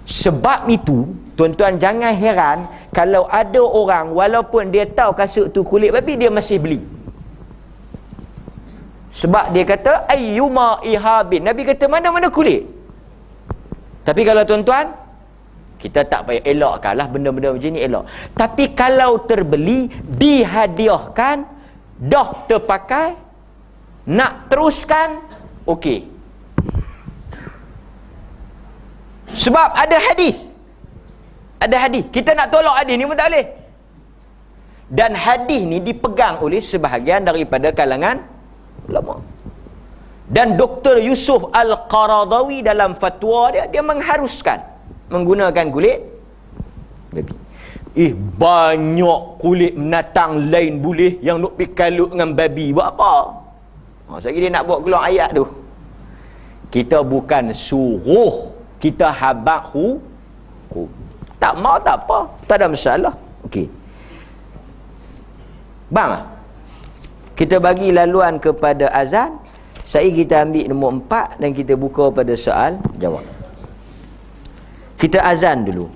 Sebab itu, tuan-tuan jangan heran kalau ada orang walaupun dia tahu kasut tu kulit babi, dia masih beli. Sebab dia kata ayyuma ihabin. Nabi kata mana-mana kulit. Tapi kalau tuan-tuan, kita tak payah elakkanlah benda-benda macam ni, elak. Tapi kalau terbeli, dihadiahkan, dah terpakai, nak teruskan, okey. Sebab ada hadis. Ada hadis. Kita nak tolak hadis ni pun tak boleh. Dan hadis ni dipegang oleh sebahagian daripada kalangan ulama. Dan Dr. Yusuf Al-Qaradawi dalam fatwa dia, dia mengharuskan menggunakan kulit babi. Banyak kulit binatang lain boleh yang nak pergi kalut dengan babi. Buat apa? Sekali dia nak buat keluar ayat tu. Kita bukan suruh, kita habaq hukum. Tak mau tak apa, tak ada masalah. Okey. Bang, kita bagi laluan kepada azan. Saya kita ambil nombor 4 dan kita buka pada soal jawab. Kita azan dulu.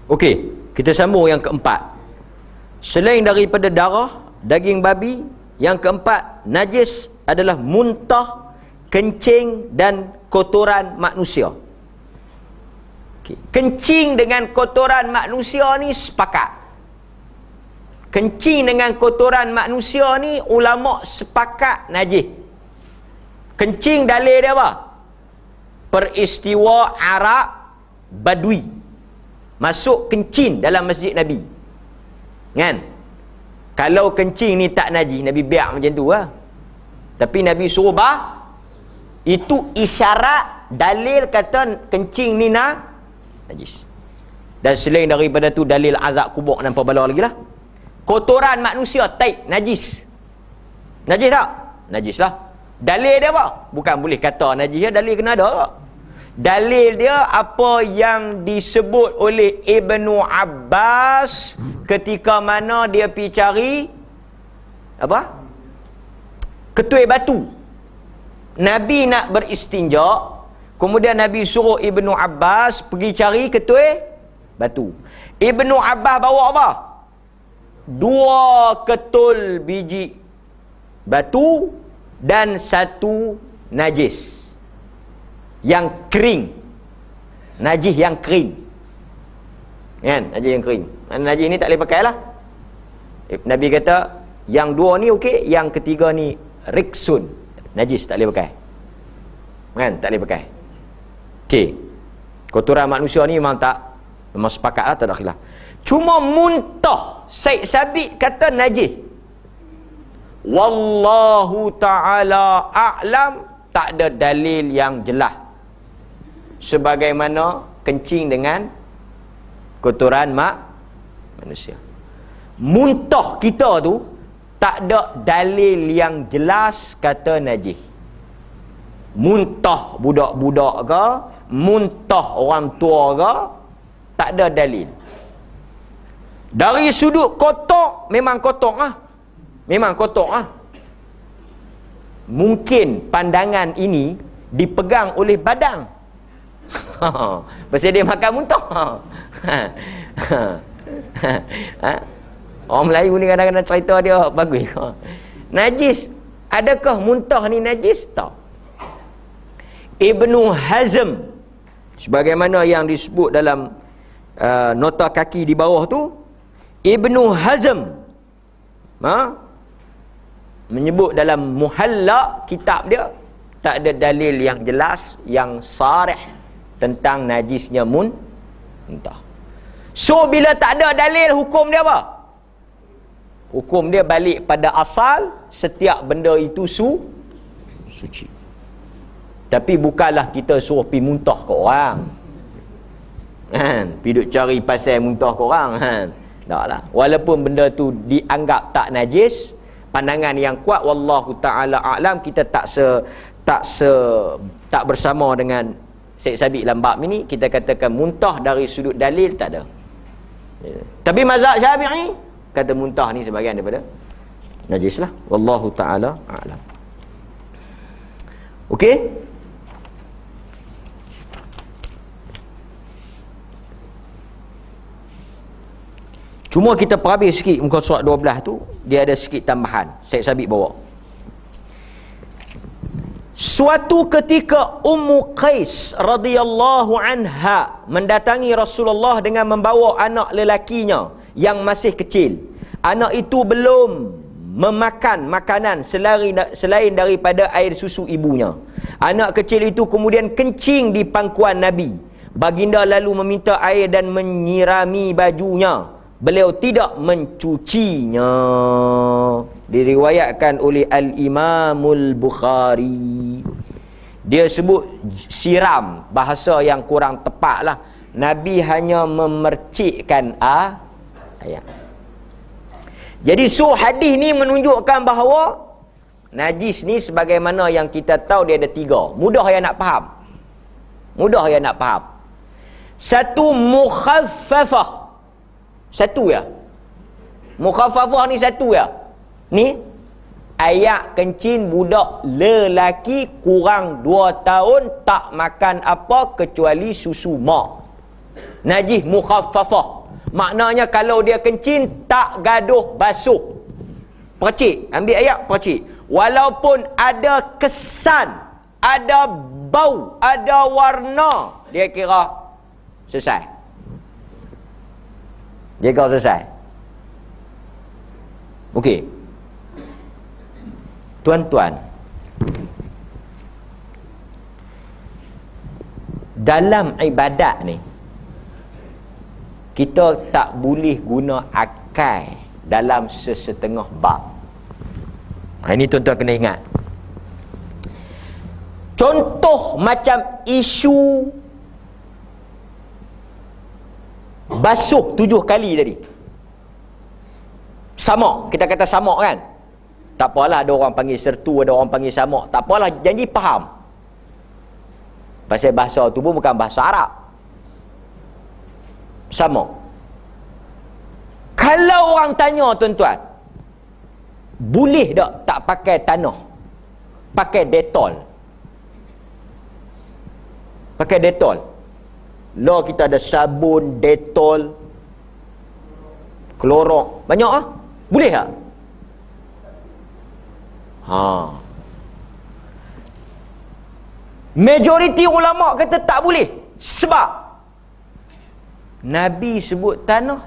Okey, kita sambung yang keempat. Selain daripada darah, daging babi, yang keempat, najis adalah muntah, kencing dan kotoran manusia. Okey, kencing dengan kotoran manusia ni sepakat. Kencing dengan kotoran manusia ni ulama sepakat najis. Kencing dalil dia apa? Peristiwa Arab Badui masuk kencing dalam masjid Nabi. Kan? Kalau kencing ni tak najis, Nabi biar macam tu lah. Tapi Nabi suruh itu isyarat dalil kata kencing ni najis. Dan selain daripada tu dalil azab kubur dan pembala lagi lah. Kotoran manusia taib najis. Najis tak? Najis lah. Dalil dia apa? Bukan boleh kata najis ya, dalil kena ada tak? Dalil dia apa yang disebut oleh Ibnu Abbas ketika mana dia pergi cari apa? Ketui batu. Nabi nak beristinja, kemudian Nabi suruh Ibnu Abbas pergi cari ketui batu. Ibnu Abbas bawa apa? 2 ketul biji batu dan 1 najis yang kering. Najis yang kering. Kan? Najis yang kering. Najis ni tak boleh pakai lah. Nabi kata yang 2 ni okey, yang ketiga ni riksun. Najis, tak boleh pakai. Kan? Tak boleh pakai. Okey. Kotoran manusia ni memang sepakat lah, tak ada khilaf. Cuma muntah, Syed Sabit kata najis. Wallahu ta'ala a'lam, tak ada dalil yang jelas sebagaimana kencing dengan Kotoran manusia. Muntah kita tu tak ada dalil yang jelas kata najis. Muntah budak-budak ke, muntah orang tua ke, tak ada dalil. Dari sudut kotor, memang kotor lah. Memang kotor lah. Mungkin pandangan ini dipegang oleh badang. Pasal dia makan muntah. Orang Melayu ni kadang-kadang cerita dia bagus. Najis. Adakah muntah ni najis? Tak. Ibnu Hazm, sebagaimana yang disebut dalam nota kaki di bawah tu, Ibnu Hazm menyebut dalam Muhalla kitab dia, tak ada dalil yang jelas, yang sarih tentang najisnya muntah. So bila tak ada dalil, hukum dia apa? Hukum dia balik pada asal, setiap benda itu suci. Tapi bukanlah kita suruh pergi muntah ke orang, pergi duk cari pasal muntah ke orang, taklah. Walaupun benda tu dianggap tak najis, pandangan yang kuat wallahu taala a'lam, kita tak bersama dengan Syekh Sabiq dalam bab ini. Kita katakan muntah dari sudut dalil tak ada. Tapi mazhab Syafi'i kata muntah ni sebahagian daripada najis lah. Wallahu taala a'lam. Okey? Cuma kita perhabis sikit muka surat 12 tu, dia ada sikit tambahan. Syekh Sabiq bawa. Suatu ketika Ummu Qais radhiyallahu anha mendatangi Rasulullah dengan membawa anak lelakinya yang masih kecil. Anak itu belum memakan makanan selain daripada air susu ibunya. Anak kecil itu kemudian kencing di pangkuan Nabi. Baginda lalu meminta air dan menyirami bajunya. Beliau tidak mencucinya. Diriwayatkan oleh Al-Imamul Bukhari. Dia sebut siram, bahasa yang kurang tepat lah. Nabi hanya memercikkan ayat. Jadi hadis ni menunjukkan bahawa najis ni sebagaimana yang kita tahu dia ada 3. Mudah yang nak faham. Satu, mukhaffafah. Satu ya. Mukhaffafah ni satu ya. Ni ayat kencing budak lelaki kurang 2 tahun tak makan apa kecuali susu mak. Najis mukhaffafah. Maknanya kalau dia kencing tak gaduh basuh. Percik, ambil ayat percik. Walaupun ada kesan, ada bau, ada warna, dia kira selesai. Dia kau selesai. Okey. Tuan-tuan, dalam ibadat ni kita tak boleh guna akal dalam sesetengah bab. Ini tuan-tuan kena ingat. Contoh macam isu basuh 7 kali tadi. Samak, kita kata samak kan? Tak apalah, ada orang panggil sertu, ada orang panggil samak. Tak apalah, janji faham. Pasal bahasa tu pun bukan bahasa Arab. Samak. Kalau orang tanya tuan-tuan, boleh tak pakai tanah? Pakai detol. Pakai detol. Lah kita ada sabun, detol, klorok, banyak ah. Boleh tak? Majoriti ulama kata tak boleh. Sebab Nabi sebut tanah.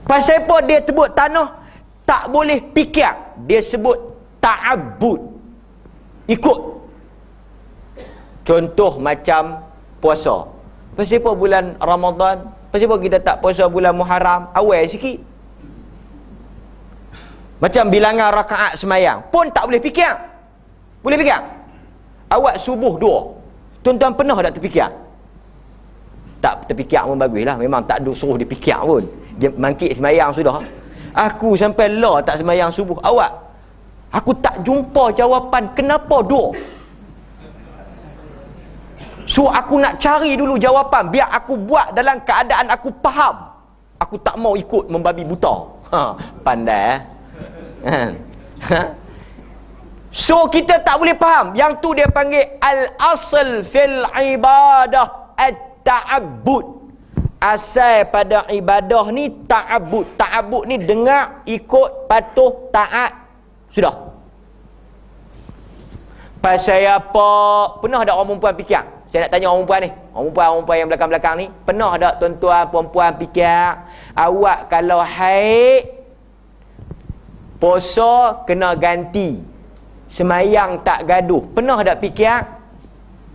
Pasal apa dia sebut tanah? Tak boleh fikir. Dia sebut ta'abbud. Ikut. Contoh macam puasa. Pasal apa bulan Ramadan? Pasal apa kita tak puasa bulan Muharram? Awal sikit. Macam bilangan rakaat semayang pun tak boleh fikir. Boleh fikir? Awak subuh 2. Tuan-tuan pernah tak terfikir? Tak terfikir pun bagus lah. Memang tak duk suruh dia fikir pun. Dia mangkit semayang sudah. Aku sampai lah tak semayang subuh. Awak, aku tak jumpa jawapan kenapa dua. So aku nak cari dulu jawapan, biar aku buat dalam keadaan aku faham. Aku tak mau ikut membabi buta. Pandai So kita tak boleh faham. Yang tu dia panggil al-asl fil ibadah at-ta'abbud. Asal pada ibadah ni ta'abbud. Ta'abbud ni dengar, ikut, patuh, taat. Sudah. Pasal apa? Pernah tak orang perempuan fikir? Saya nak tanya orang perempuan ni. Orang perempuan yang belakang-belakang ni. Pernah tak tuan-tuan perempuan fikir, awak kalau haid, puasa kena ganti, semayang tak gaduh. Pernah tak fikir?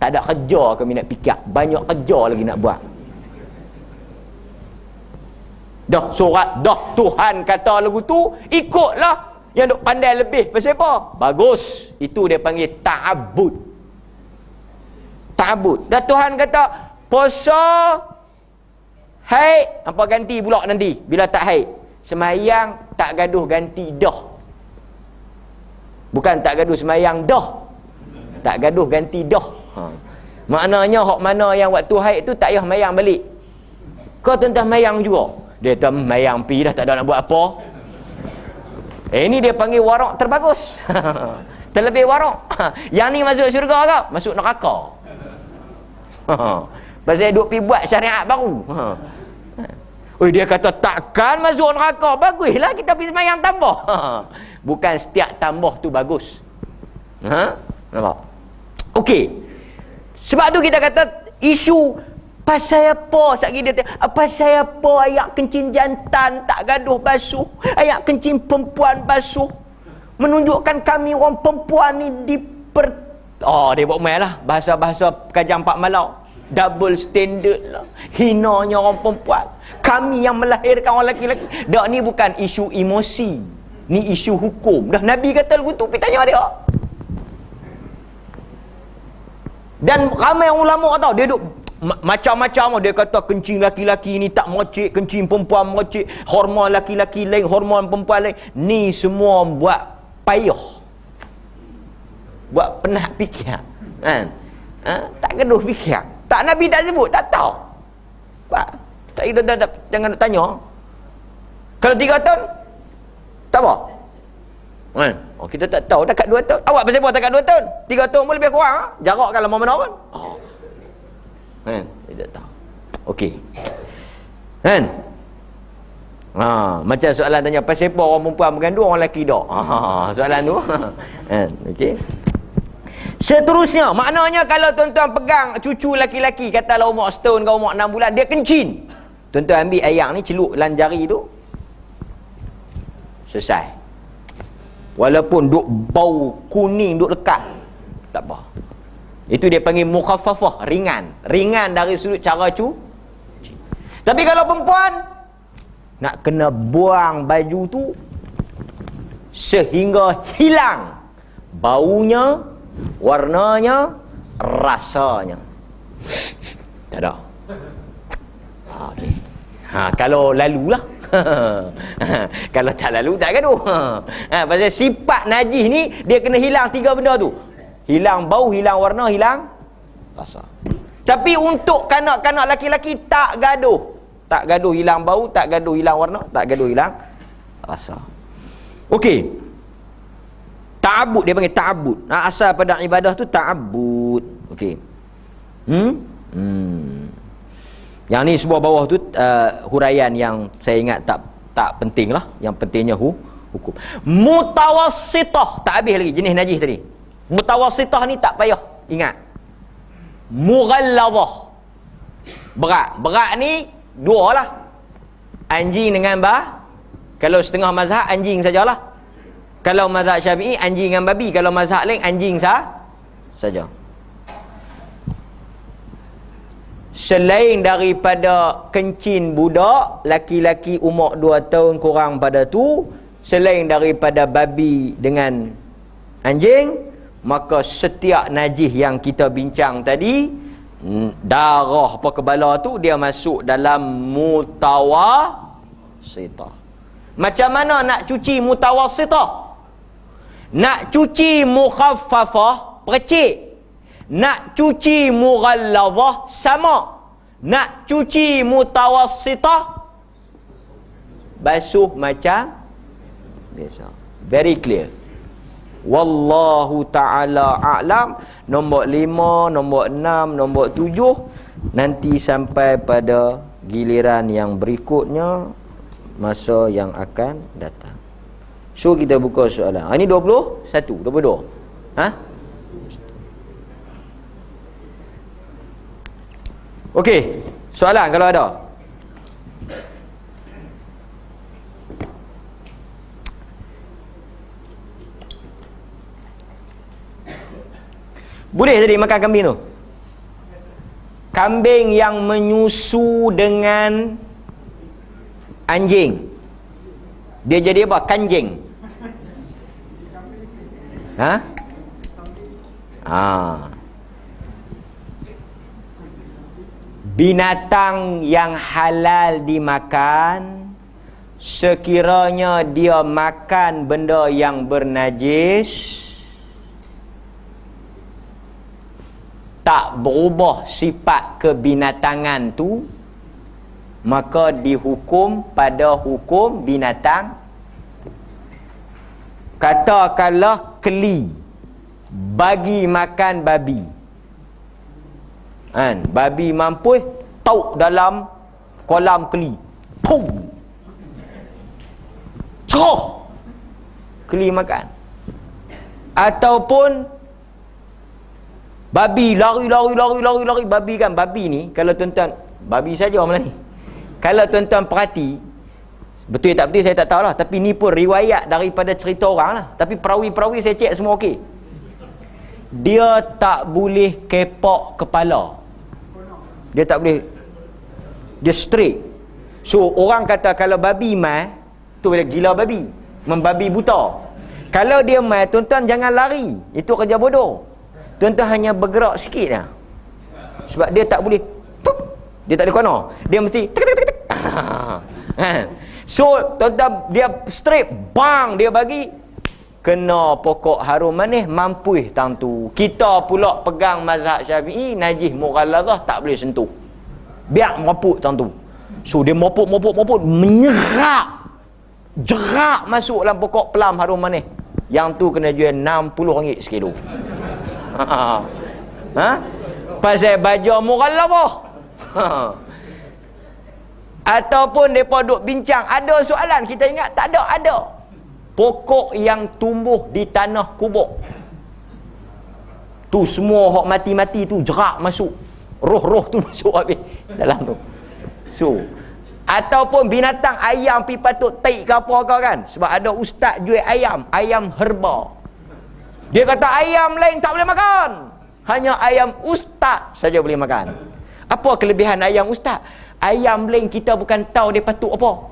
Tak ada kerja kami nak fikir. Banyak kerja lagi nak buat. Dah surat, dah Tuhan kata lagu tu, ikutlah. Yang duk pandai lebih pasal apa? Bagus. Itu dia panggil ta'abbud. Ta'abbud. Dah Tuhan kata puasa haid, apa ganti pula nanti bila tak haid? Semayang tak gaduh, ganti dah. Bukan tak gaduh semayang dah. Tak gaduh ganti dah. Maknanya hak mana yang waktu haid tu tak payah mayang balik. Kau tuan-tuan mayang juga. Dia tu mayang pi dah, tak ada nak buat apa. Ini dia panggil warak terbagus. Terlebih warak. Yang ni masuk syurga ke? Masuk neraka. Pasal duk pi buat syariat baru. Oi, dia kata takkan masuk neraka. Baguslah kita pergi semayang tambah. Bukan setiap tambah tu bagus. Nampak? Okey. Sebab tu kita kata isu pasal apa satgi dia pasal apa ayak kencing jantan tak gaduh basuh, ayak kencing perempuan basuh, menunjukkan kami orang perempuan ni dia buat main lah bahasa-bahasa kajang Pak Malau, double standard lah, hinanya orang perempuan, kami yang melahirkan orang lelaki-lelaki. Dak, ni bukan isu emosi, ni isu hukum. Dah Nabi kata begitu, pergi tanya dia. Dan ramai ulama tahu dia duk macam-macam. Dia kata kencing laki-laki ni tak mercik, kencing perempuan mercik, hormon laki-laki lain, hormon perempuan lain. Ni semua buat payah, buat penat fikir kan? Tak gaduh fikir. Tak, Nabi tak sebut, tak tahu. Tak, jangan nak tanya. Kalau 3 tahun tak apa kan? Kita tak tahu dekat 2 tahun. Awak pasal apa dekat 2 tahun? 3 tahun pun lebih kurang. Jarak kalau mana pun. Kan? Dia tak tahu. Okey. Kan? Macam soalan tanya pasal apa orang perempuan mengandung, orang lelaki tak? Soalan tu. Kan? Okey. Seterusnya, maknanya kalau tuan-tuan pegang cucu laki-laki, katalah umur setahun ke umur 6 bulan, dia kencing. Tuan-tuan ambil air ni, celup dalam jari tu. Selesai. Walaupun duk bau kuning duk lekat, tak apa. Itu dia panggil mukhaffafah, ringan. Ringan dari sudut cara cuci. Tapi kalau perempuan nak kena buang baju tu sehingga hilang baunya, warnanya, rasanya. Tak ada. Okey. Kalau lalulah. Kalau tak lalu tak gaduh. Pasal sifat najis ni dia kena hilang 3 benda tu. Hilang bau, hilang warna, hilang rasa. Tapi untuk kanak-kanak laki-laki tak gaduh. Tak gaduh hilang bau, tak gaduh hilang warna, tak gaduh hilang rasa. Okey. Ta'abbud, dia panggil ta'abbud. Asal pada ibadah tu ta'abbud. Okey. Yang ni sebuah bawah tu huraian yang saya ingat tak penting lah. Yang pentingnya hukum. Mutawassitah, tak habis lagi jenis najis tadi. Mutawassitah ni tak payah ingat. Mughalladhah, berat ni 2 lah. Anjing dengan kalau setengah mazhab anjing sajalah. Kalau mazhab Syafi'i anjing dengan babi. Kalau mazhab lain anjing saja. Selain daripada kencing budak laki-laki umur 2 tahun kurang pada tu, selain daripada babi dengan anjing, maka setiap najis yang kita bincang tadi darah apa kebala tu dia masuk dalam mutawassitah. Macam mana nak cuci mutawassitah? Nak cuci mukhaffafah, percik. Nak cuci mughallazah, sama. Nak cuci mutawassitah, basuh macam biasa. Very clear. Wallahu ta'ala a'lam. Nombor 5, nombor 6, nombor 7, nanti sampai pada giliran yang berikutnya, masa yang akan datang. So kita buka soalan. Ini 21, 22. Okey, soalan kalau ada. Boleh tadi makan kambing tu? Kambing yang menyusu dengan anjing, dia jadi apa? Kanjing. Binatang yang halal dimakan, sekiranya dia makan benda yang bernajis, tak berubah sifat kebinatangan tu, maka dihukum pada hukum binatang. Katakanlah keli bagi makan babi, babi mampus tauk dalam kolam keli, pum, cerah, keli makan. Ataupun babi lari, babi kan, babi ni kalau tuan-tuan, babi saja malam ni, kalau tuan-tuan perhati, betul tak betul saya tak tahulah, tapi ni pun riwayat daripada cerita orang lah, tapi perawi-perawi saya cek semua okey. Dia tak boleh kepak kepala, dia tak boleh, dia straight. So orang kata kalau babi mai tu dia gila babi, membabi buta. Kalau dia mai, tuan-tuan jangan lari, itu kerja bodoh. Tuan-tuan hanya bergerak sikit lah, sebab dia tak boleh, dia tak boleh kono, dia mesti so tuan-tuan, dia straight bang, dia bagi kena pokok harum manis, mampus tang tu. Kita pula pegang mazhab Syafi'i, najis mughallazah tak boleh sentuh, biar mopuk tang tu. So dia mopuk menyerap, jerak masuk dalam pokok pelam harum manis. Yang tu kena jual RM60 sekilo. Pasal baja mughallazah. Ataupun mereka duk bincang, ada soalan kita ingat, tak ada, ada pokok yang tumbuh di tanah kubur tu, semua hak mati-mati tu jerak masuk, roh-roh tu masuk habis dalam tu. So ataupun binatang, ayam pi patut taik ke apa ke kan, sebab ada ustaz jual ayam herba. Dia kata ayam lain tak boleh makan, hanya ayam ustaz saja boleh makan. Apa kelebihan ayam ustaz? Ayam lain kita bukan tahu dia patut apa,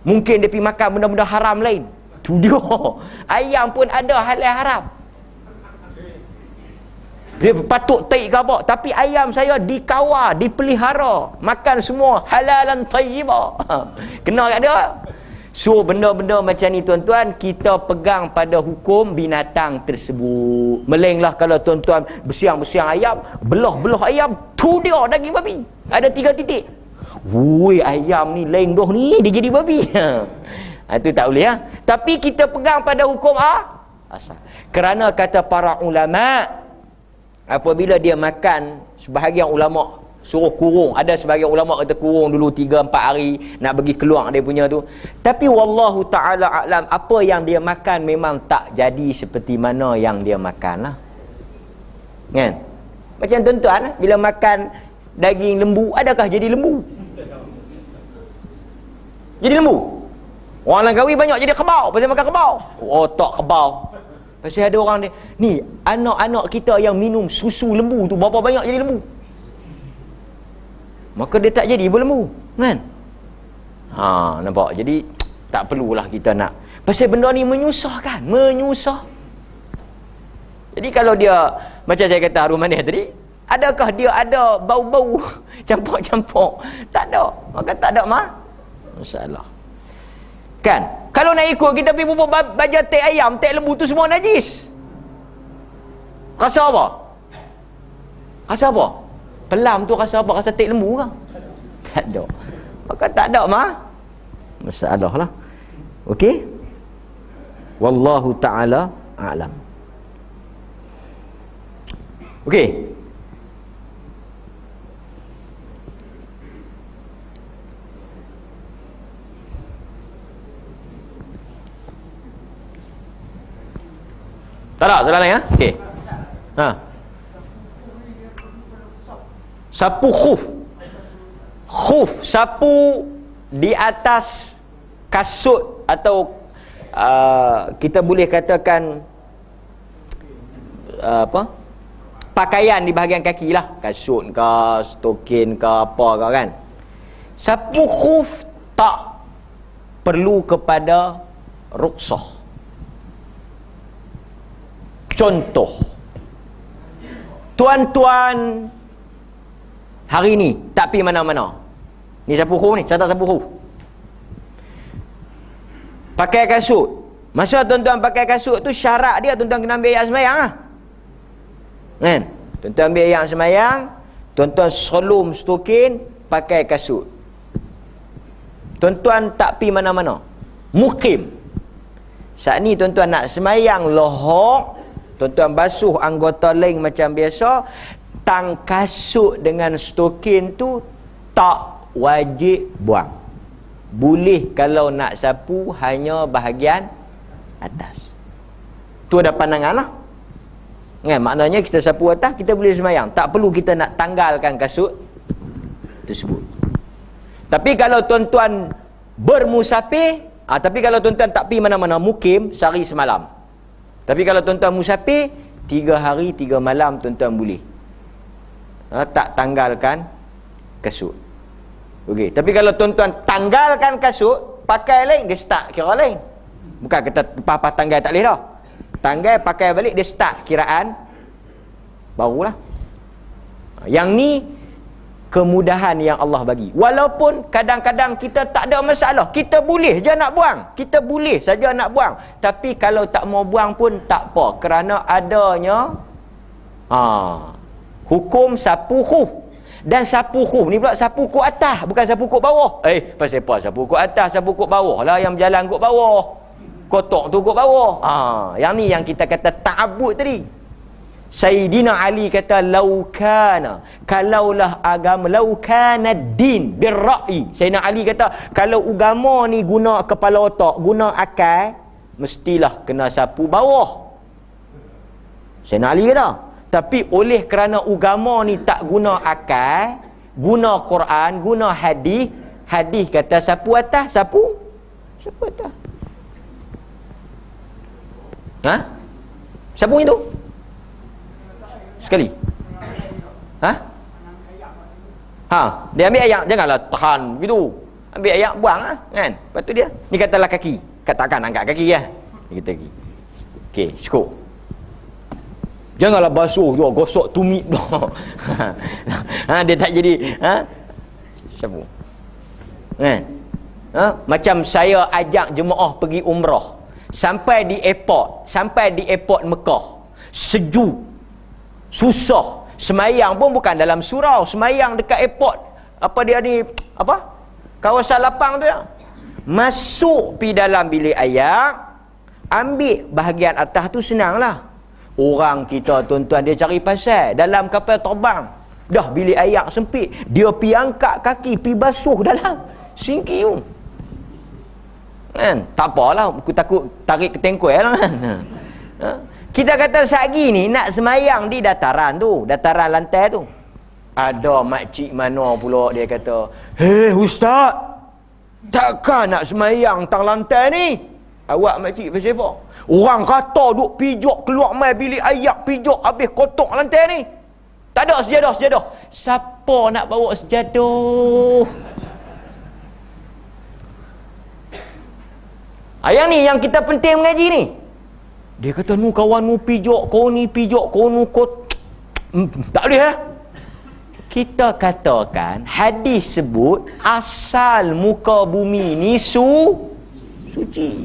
mungkin dia pergi makan benda-benda haram lain. Tu dia, ayam pun ada halal haram, dia patut taik ke apa, tapi ayam saya dikawal, dipelihara, makan semua halalan thayyibah. Kena kat dia. So benda-benda macam ni tuan-tuan, kita pegang pada hukum binatang tersebut. Melenglah kalau tuan-tuan bersiang-bersiang ayam, belah-belah ayam, tu dia daging babi, ada 3 titik. Wui, ayam ni lain doh ni, dia jadi babi. Itu tak boleh ya. Tapi kita pegang pada hukum asal. Kerana kata para ulama, apabila dia makan, sebahagian ulama suruh kurung, ada sebahagian ulama kata kurung dulu 3-4 hari nak bagi keluar dia punya tu. Tapi wallahu ta'ala a'lam, apa yang dia makan memang tak jadi seperti mana yang dia makan lah. Kan? Macam tuan-tuan bila makan daging lembu, adakah jadi lembu? Jadi lembu. Orang Langkawi banyak jadi kebau pasal makan kebau. Oh, tak kebau. Pasal ada orang ni, anak-anak kita yang minum susu lembu tu berapa banyak jadi lembu. Maka dia tak jadi berlembu, kan? Nampak? Jadi tak perlulah kita nak. Pasal benda ni menyusahkan, menyusah. Jadi kalau dia macam saya kata harum manis tadi, Adakah dia ada bau-bau campur-campur? Tak ada. Maka tak ada masalah. Kan? Kalau nak ikut kita pergi bubur baja tek ayam, tek lembu tu semua najis. Rasa apa? Rasa apa? Pelam tu rasa apa? Rasa tek lembu ke? Tak ada. Maka tak ada masalah lah. Okey? Wallahu ta'ala a'lam. Okey. Tak ada soalan lain, ha? Okey. Ha. Sapu khuf. Khuf, sapu di atas kasut atau kita boleh katakan pakaian di bahagian kaki lah, kasut ke, stokin ke, apa ke kan. Sapu khuf tak perlu kepada rukhsah. Contoh, tuan-tuan hari ni tak pergi mana-mana. Ni sapu khuf ni, catat sapu khuf. Pakai kasut. Masa tuan-tuan pakai kasut tu syarat dia tuan-tuan kena ambil ayat semayang lah. Kan? Tuan-tuan ambil ayat semayang, tuan-tuan selum stokin, pakai kasut. Tuan-tuan tak pergi mana-mana. Mukim. Saat ni tuan-tuan nak semayang lohok, tuan-tuan basuh anggota lain macam biasa, tang kasut dengan stokin tu tak wajib buang. Boleh kalau nak sapu hanya bahagian atas. Tu ada pandangan lah. Kan? Maknanya kita sapu atas, kita boleh semayang. Tak perlu kita nak tanggalkan kasut tersebut. Tapi kalau tuan-tuan bermusafir, tapi kalau tuan-tuan tak pergi mana-mana, mukim, sehari semalam. Tapi kalau tuan-tuan musafir, 3 hari 3 malam tuan-tuan boleh. Tak tanggalkan kasut. Okey, tapi kalau tuan-tuan tanggalkan kasut, pakai lain, dia start kira lain. Bukan kata apa-apa tanggal tak boleh dah. Tanggal pakai balik, dia start kiraan barulah. Yang ni kemudahan yang Allah bagi. Walaupun kadang-kadang kita tak ada masalah, kita boleh je nak buang. Kita boleh saja nak buang. Tapi kalau tak mau buang pun tak apa, kerana adanya hukum sapu khuf. Dan sapu khuf ni pula sapu kok atas, bukan sapu kok bawah. Pasal apa sapu kok atas, sapu kok bawah lah yang berjalan kok bawah. Kotak tu kok bawah. Yang ni yang kita kata ta'abbud tadi. Sayyidina Ali kata laukana, kalaulah agama, laukana din birra'i. Sayyidina Ali kata kalau agama ni guna kepala otak, guna akal, mestilah kena sapu bawah. Sayyidina Ali kata. Tapi oleh kerana agama ni tak guna akal, guna Quran, guna hadis, hadis kata sapu atas, sapu atas. Sapu itu sekali. Dia ambil ayak, janganlah tahan begitu. Ambil ayak, buang lah, kan. Lepas tu dia, ni katalah kaki. Katakan angkat kaki lah. Kita kaki. Okey, cukup. Janganlah basuh tu, gosok tumit tu. Dia tak jadi sapu. Kan? Macam saya ajak jemaah pergi umrah. Sampai di airport Mekah. Sejuk. Susah. Semayang pun bukan dalam surau, semayang dekat airport. Apa dia ni? Kawasan lapang tu ya. Masuk pi dalam bilik ayak, ambil bahagian atas tu senanglah. Orang kita tuan-tuan dia cari pasal dalam kapal terbang. Dah bilik ayak sempit, dia pi angkat kaki, pi basuh dalam sinki tu. Kan? Tak apalah, aku takut tarik ketengkuai lah kan. Kita kata sehari ni nak semayang di dataran tu, dataran lantai tu. Ada makcik mana pula dia kata, "Hei ustaz, takkan nak semayang tang lantai ni?" Awak makcik pasal apa? Orang kata duk pijak keluar mai bilik ayak, pijak habis kotak lantai ni. Tak ada sejadah. Siapa nak bawa sejadah? Yang ni yang kita penting mengaji ni. Dia kata, "Nu kawan nu pijak, kau ni pijak, kau nu kau." Tak boleh kita katakan hadis sebut asal muka bumi ni suci.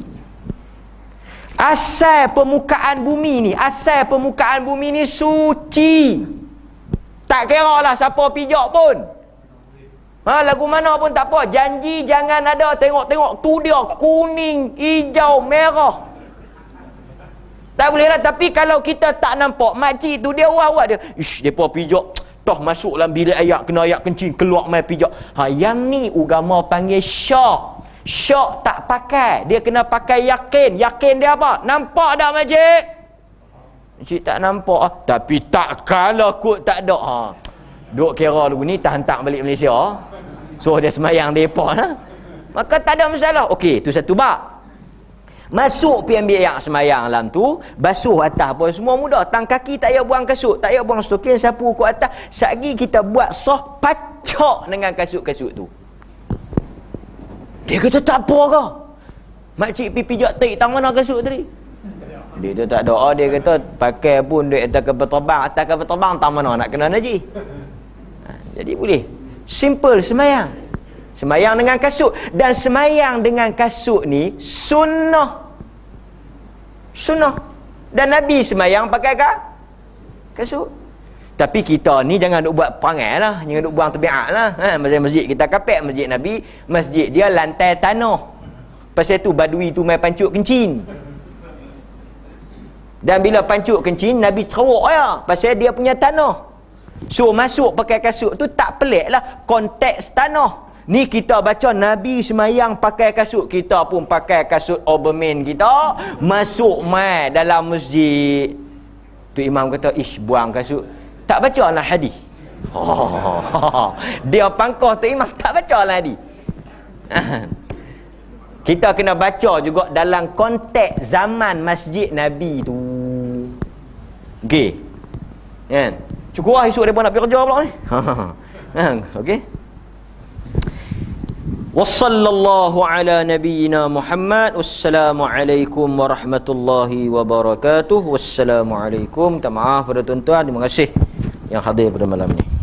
Asal permukaan bumi ni suci. Tak kira lah siapa pijak pun. Lagu mana pun tak apa. Janji jangan ada tengok-tengok tu dia kuning, hijau, merah. Tak boleh lah. Tapi kalau kita tak nampak makcik tu dia wah-wah dia. Ish, depa pijak. Toh masuk dalam bilik ayat, kena ayat kencing, keluar main pijak. Yang ni agama panggil syak. Syak tak pakai. Dia kena pakai yakin. Yakin dia apa? Nampak tak makcik? Makcik tak nampak. Tapi tak kalau kot tak ada. Duk kira lagu ni tak hantar balik Malaysia. So dia semayang depa lah. Maka tak ada masalah. Okey, tu satu bab. Masuk pergi ambil yang semayang dalam tu, basuh atas pun semua mudah. Tang kaki tak payah buang kasut, tak payah buang stokin, sapu ke atas. Satgi kita buat soh pacak dengan kasut-kasut tu. Dia kata tak apa ke? Makcik pergi pijak tarik tang mana kasut tadi? Dia tu tak doa, dia kata pakai pun duit atas kapal terbang, tang mana nak kena najis. Jadi boleh. Simple semayang. Semayang dengan kasut. Dan semayang dengan kasut ni sunnah. Dan Nabi semayang pakai kasut. Tapi kita ni jangan duk buat perangai lah. Jangan duk buang tabiat lah. Masjid kita kapek, masjid Nabi, masjid dia lantai tanah. Pasal tu badui tu main pancuk kencing. Dan bila pancuk kencing, Nabi ceruk ya. Pasal dia punya tanah. So masuk pakai kasut tu tak pelik lah. Konteks tanah. Ni kita baca Nabi semayang pakai kasut, kita pun pakai kasut Oberman kita, masuk mai dalam masjid. Tu imam kata, ish buang kasut. Tak baca lah hadis. Dia pangkah tu imam tak baca lah hadis. Kita kena baca juga dalam konteks zaman masjid Nabi tu. Okey. Kan? Cukup lah esok mereka nak pergi kerja pula ni. Okey. Wassallallahu ala nabiyyina Muhammad. Wassalamualaikum warahmatullahi wabarakatuh. Wassalamualaikum. Minta maaf pada tuan-tuan. Terima kasih yang hadir pada malam ni.